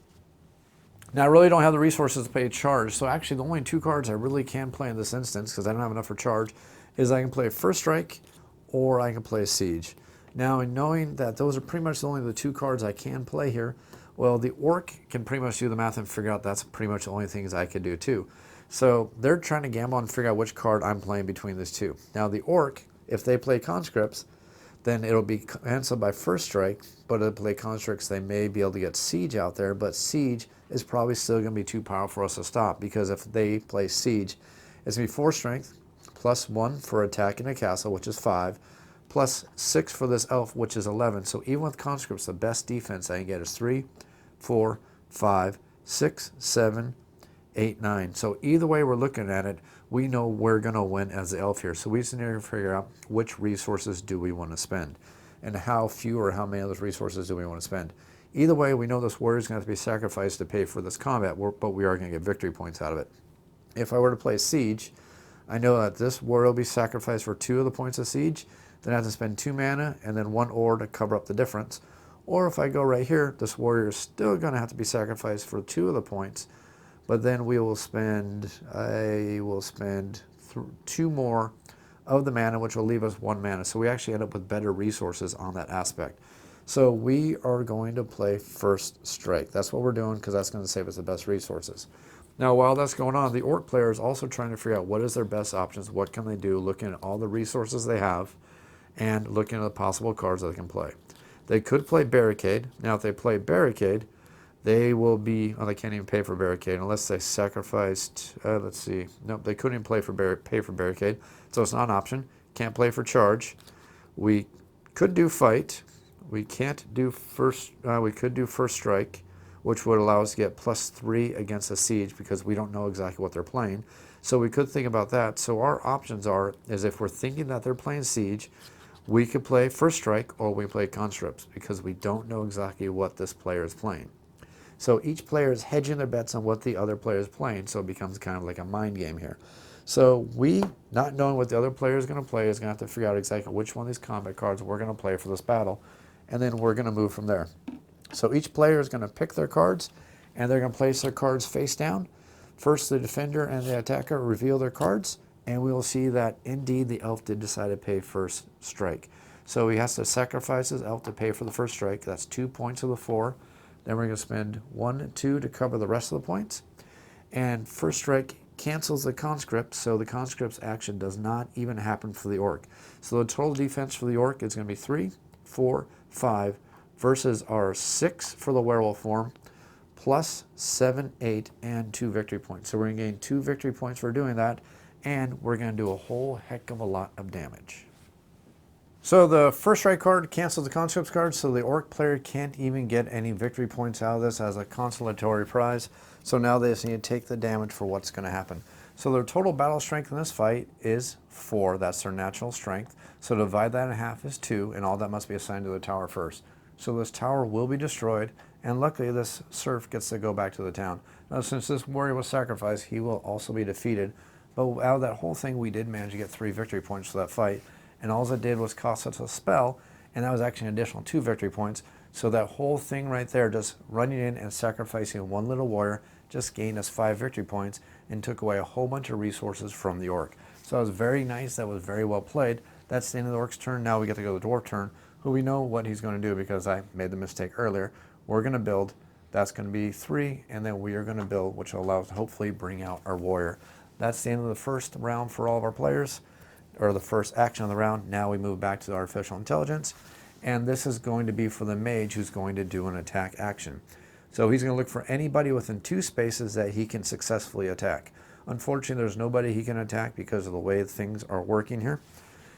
Now I really don't have the resources to play Charge, so actually the only 2 cards I really can play in this instance, because I don't have enough for Charge, is I can play First Strike or I can play Siege. Now, in knowing that those are pretty much only the 2 cards I can play here, well, the Orc can pretty much do the math and figure out that's pretty much the only things I could do too. So they're trying to gamble and figure out which card I'm playing between these two. Now the Orc, if they play Conscripts, then it'll be canceled by First Strike, but if they play Conscripts, they may be able to get Siege out there, but Siege is probably still going to be too powerful for us to stop, because if they play Siege, it's going to be 4 strength, plus 1 for attacking a castle, which is 5, plus 6 for this elf, which is 11. So even with Conscripts, the best defense I can get is 3, 4, 5, 6, 7, 8, 9. So either way we're looking at it, we know we're going to win as the elf here. So we just need to figure out which resources do we want to spend, and how few or how many of those resources do we want to spend. Either way, we know this warrior is going to have to be sacrificed to pay for this combat, but we are going to get victory points out of it. If I were to play Siege, I know that this warrior will be sacrificed for 2 of the points of Siege, then I have to spend 2 mana and then 1 ore to cover up the difference. Or if I go right here, this warrior is still going to have to be sacrificed for 2 of the points, but then I will spend 2 more of the mana, which will leave us 1 mana. So we actually end up with better resources on that aspect. So we are going to play First Strike. That's what we're doing, because that's going to save us the best resources. Now, while that's going on, the Orc player is also trying to figure out what is their best options, what can they do, looking at all the resources they have, and looking at the possible cards that they can play. They could play Barricade. Now, if they play Barricade, they will be, oh, they can't even pay for Barricade unless they sacrificed, let's see. Nope, they couldn't even pay for Barricade, so it's not an option. Can't play for Charge. We could do Fight. We can't do we could do First Strike, which would allow us to get +3 against a Siege, because we don't know exactly what they're playing. So we could think about that. So our options is if we're thinking that they're playing Siege, we could play First Strike or we play Conscripts, because we don't know exactly what this player is playing. So each player is hedging their bets on what the other player is playing, so it becomes kind of like a mind game here. So we, not knowing what the other player is going to play, is going to have to figure out exactly which one of these combat cards we're going to play for this battle, and then we're going to move from there. So each player is going to pick their cards, and they're going to place their cards face down. First, the defender and the attacker reveal their cards, and we will see that indeed the elf did decide to pay First Strike. So he has to sacrifice his elf to pay for the First Strike. That's 2 points of the 4. Then we're going to spend 1 and 2 to cover the rest of the points. And First Strike cancels the Conscript, so the Conscript's action does not even happen for the Orc. So the total defense for the Orc is going to be 3, 4, 5, versus our 6 for the werewolf form, plus 7, 8, and 2 victory points. So we're going to gain 2 victory points for doing that, and we're going to do a whole heck of a lot of damage. So the First Strike card cancels the Conscripts card, so the Orc player can't even get any victory points out of this as a consolatory prize. So now they just need to take the damage for what's going to happen. So their total battle strength in this fight is 4. That's their natural strength. So divide that in half is 2, and all that must be assigned to the tower first. So this tower will be destroyed, and luckily this serf gets to go back to the town. Now, since this warrior was sacrificed, he will also be defeated. But out of that whole thing, we did manage to get 3 victory points for that fight. And all it did was cost us a spell, and that was actually an additional 2 victory points. So that whole thing right there, just running in and sacrificing 1 little warrior, just gained us 5 victory points and took away a whole bunch of resources from the Orc. So that was very nice. That was very well played. That's the end of the orc's turn. Now we get to go to the dwarf turn, who we know what he's going to do because I made the mistake earlier. We're going to build. That's going to be 3, and then we are going to build, which will allow us to hopefully bring out our warrior. That's the end of the first round for all of our players, or the first action of the round. Now we move back to the artificial intelligence, and this is going to be for the mage who's going to do an attack action. So he's going to look for anybody within 2 spaces that he can successfully attack. Unfortunately, there's nobody he can attack because of the way things are working here.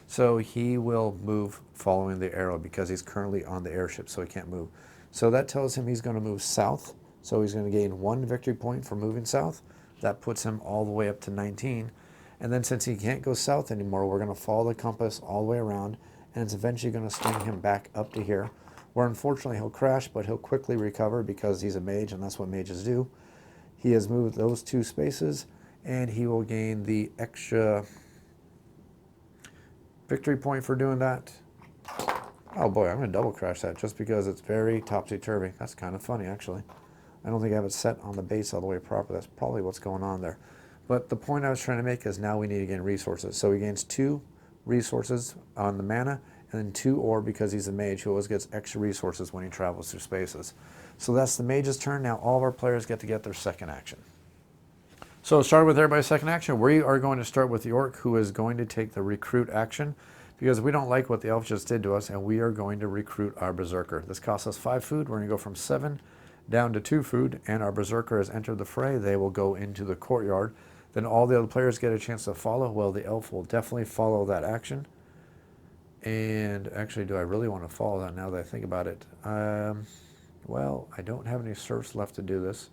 So he will move following the arrow because he's currently on the airship, so he can't move. So that tells him he's going to move south. So he's going to gain 1 victory point for moving south. That puts him all the way up to 19. And then since he can't go south anymore, we're going to follow the compass all the way around, and it's eventually going to swing him back up to here, where unfortunately he'll crash, but he'll quickly recover because he's a mage, and that's what mages do. He has moved those 2 spaces, and he will gain the extra victory point for doing that. Oh boy, I'm going to double crash that just because it's very topsy-turvy. That's kind of funny, actually. I don't think I have it set on the base all the way proper. That's probably what's going on there. But the point I was trying to make is now we need to gain resources. So he gains 2 resources on the mana, and then 2 ore because he's a mage who always gets extra resources when he travels through spaces. So that's the mage's turn. Now all of our players get to get their second action. So starting with everybody's second action, we are going to start with the orc, who is going to take the recruit action because we don't like what the elf just did to us, and we are going to recruit our berserker. This costs us 5 food. We're going to go from 7 down to 2 food, and our berserker has entered the fray. They will go into the courtyard. Then all the other players get a chance to follow. Well, the elf will definitely follow that action. And actually, do I really want to follow that now that I think about it? Well, I don't have any serfs left to do this.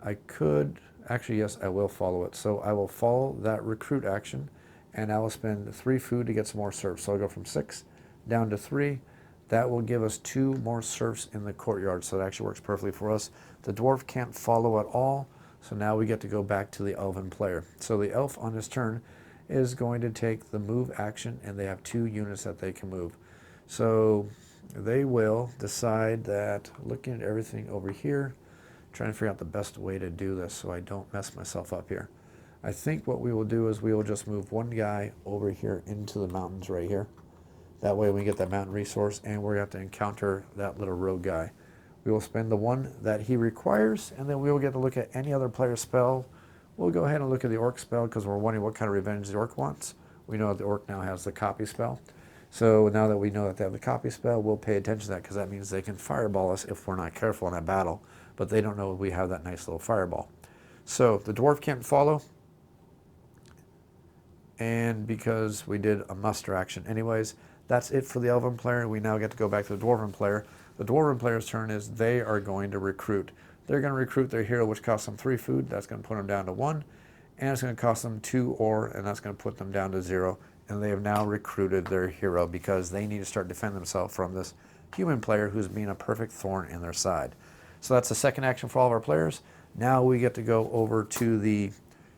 I could, actually, yes, I will follow it. So I will follow that recruit action, and I will spend 3 food to get some more serfs. So I'll go from 6 down to 3. That will give us 2 more serfs in the courtyard, so it actually works perfectly for us. The dwarf can't follow at all, so now we get to go back to the elven player. So the elf on his turn is going to take the move action, and they have 2 units that they can move. So they will decide that, looking at everything over here, trying to figure out the best way to do this so I don't mess myself up here. I think what we will do is we will just move 1 guy over here into the mountains right here. That way we get that mountain resource, and we're going to have to encounter that little rogue guy. We will spend the 1 that he requires, and then we will get to look at any other player's spell. We'll go ahead and look at the orc spell because we're wondering what kind of revenge the orc wants. We know that the orc now has the copy spell. So now that we know that they have the copy spell, we'll pay attention to that because that means they can fireball us if we're not careful in that battle. But they don't know we have that nice little fireball. So the dwarf can't follow. And because we did a muster action anyways, that's it for the elven player. We now get to go back to the dwarven player. The dwarven player's turn is they are going to recruit. They're going to recruit their hero, which costs them 3 food. That's going to put them down to 1. And it's going to cost them 2 ore, and that's going to put them down to 0. And they have now recruited their hero because they need to start defending themselves from this human player who's being a perfect thorn in their side. So that's the second action for all of our players. Now we get to go over to the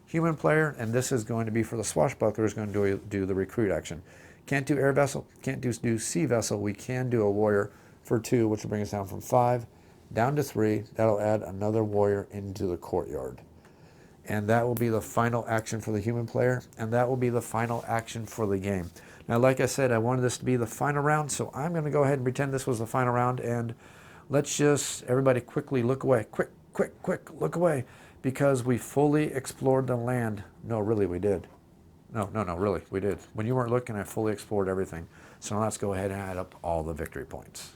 human player, and this is going to be for the swashbuckler who's going to do the recruit action. Can't do air vessel, can't do sea vessel. We can do a warrior for 2, which will bring us down from 5 down to 3. That'll add another warrior into the courtyard. And that will be the final action for the human player, and that will be the final action for the game. Now, like I said, I wanted this to be the final round, so I'm going to go ahead and pretend this was the final round, and let's just, everybody quickly look away. Quick, look away, because we fully explored the land. No, really, we did. No, really, we did. When you weren't looking, I fully explored everything. So now let's go ahead and add up all the victory points.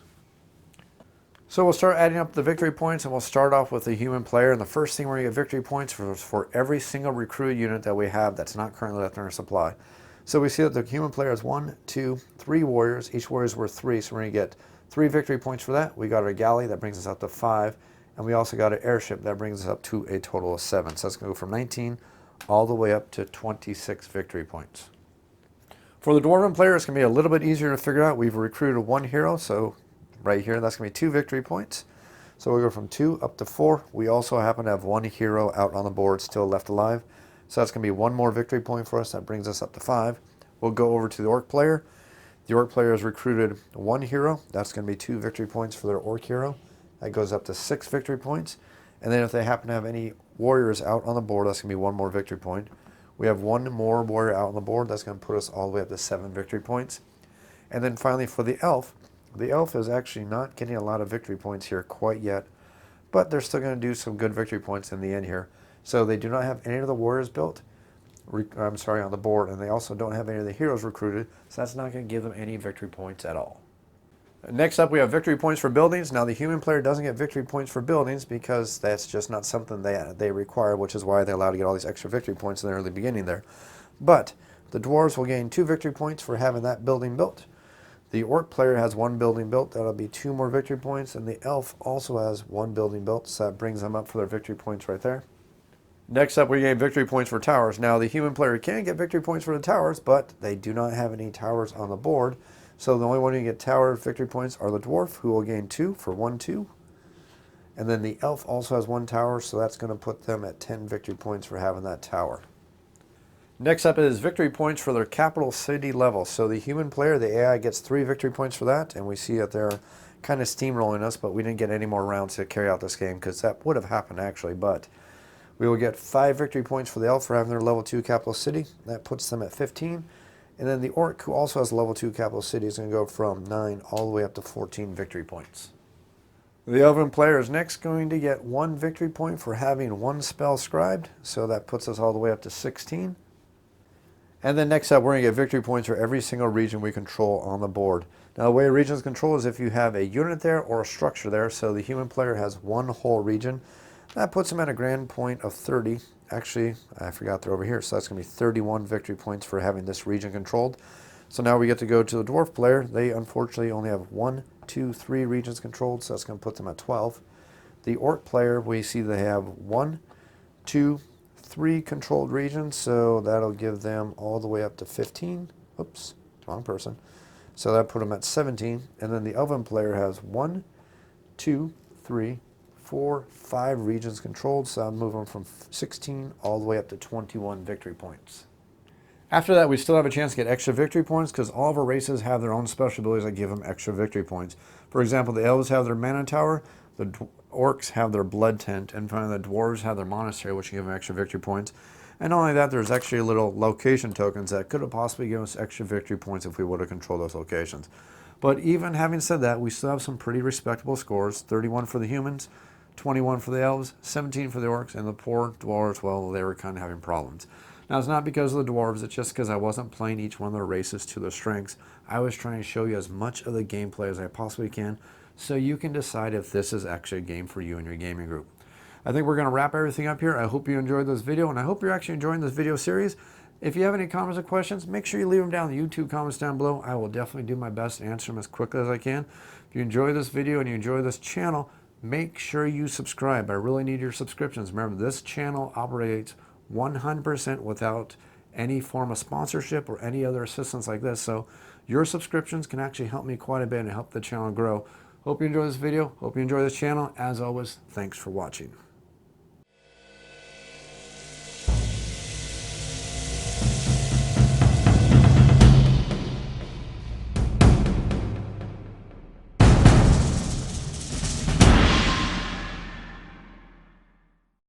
So we'll start adding up the victory points, and we'll start off with the human player. And the first thing we're going to get victory points for every single recruit unit that we have that's not currently left in our supply. So we see that the human player has 1, 2, 3 warriors. Each warrior is worth 3, so we're going to get 3 victory points for that. We got our galley, that brings us up to 5. And we also got an airship, that brings us up to a total of 7. So that's going to go from 19 all the way up to 26 victory points. For the dwarven player, it's going to be a little bit easier to figure out. We've recruited 1 hero, so right here, that's going to be 2 victory points. So we'll go from 2 up to 4. We also happen to have 1 hero out on the board still left alive. So that's going to be 1 more victory point for us. That brings us up to 5. We'll go over to the orc player. The orc player has recruited 1 hero. That's going to be 2 victory points for their orc hero. That goes up to 6 victory points. And then if they happen to have any warriors out on the board, that's going to be 1 more victory point. We have one more warrior out on the board. That's going to put us all the way up to 7 victory points. And then finally for the elf is actually not getting a lot of victory points here quite yet, but they're still going to do some good victory points in the end here. So they do not have any of the warriors built, on the board, and they also don't have any of the heroes recruited, so that's not going to give them any victory points at all. Next up, we have victory points for buildings. Now, the human player doesn't get victory points for buildings because that's just not something they require, which is why they're allowed to get all these extra victory points in the early beginning there. But the dwarves will gain 2 victory points for having that building built. The orc player has 1 building built. That'll be 2 more victory points, and the elf also has 1 building built, so that brings them up for their victory points right there. Next up, we gain victory points for towers. Now, the human player can get victory points for the towers, but they do not have any towers on the board. So the only one who can get tower victory points are the dwarf, who will gain 2 for 1, 2. And then the elf also has 1 tower, so that's going to put them at 10 victory points for having that tower. Next up is victory points for their capital city level. So the human player, the AI, gets 3 victory points for that, and we see that they're kind of steamrolling us, but we didn't get any more rounds to carry out this game because that would have happened actually, but we will get 5 victory points for the elf for having their level 2 capital city. That puts them at 15. And then the orc, who also has level 2 capital city, is going to go from 9 all the way up to 14 victory points. The elven player is next going to get 1 victory point for having 1 spell scribed. So that puts us all the way up to 16. And then next up, we're going to get victory points for every single region we control on the board. Now, the way regions control is if you have a unit there or a structure there. So the human player has 1 whole region. That puts them at a grand point of 30. Actually, I forgot they're over here, so that's going to be 31 victory points for having this region controlled. So now we get to go to the dwarf player. They unfortunately only have 1, 2, 3 regions controlled, so that's going to put them at 12. The orc player, we see they have 1, 2, 3 controlled regions, so that'll give them all the way up to 15. Oops, wrong person. So that put them at 17. And then the elven player has 1, 2, 3, 4, 5 regions controlled, so I'll move them from 16 all the way up to 21 victory points. After that, we still have a chance to get extra victory points because all of our races have their own special abilities that give them extra victory points. For example, the elves have their mana tower, the orcs have their blood tent, and finally the dwarves have their monastery, which can give them extra victory points. And not only that, there's actually little location tokens that could have possibly given us extra victory points if we would have controlled those locations. But even having said that, we still have some pretty respectable scores. 31 for the humans, 21 for the elves, 17 for the orcs, and the poor dwarves, well, they were kind of having problems. Now, it's not because of the dwarves, it's just because I wasn't playing each one of their races to their strengths. I was trying to show you as much of the gameplay as I possibly can so you can decide if this is actually a game for you and your gaming group. I think we're going to wrap everything up here. I hope you enjoyed this video, and I hope you're actually enjoying this video series. If you have any comments or questions, make sure you leave them down in the YouTube comments down below. I will definitely do my best to answer them as quickly as I can. If you enjoy this video and you enjoy this channel, make sure you subscribe. I really need your subscriptions. Remember, this channel operates 100% without any form of sponsorship or any other assistance like this. So your subscriptions can actually help me quite a bit and help the channel grow. Hope you enjoy this video. Hope you enjoy this channel. As always, thanks for watching.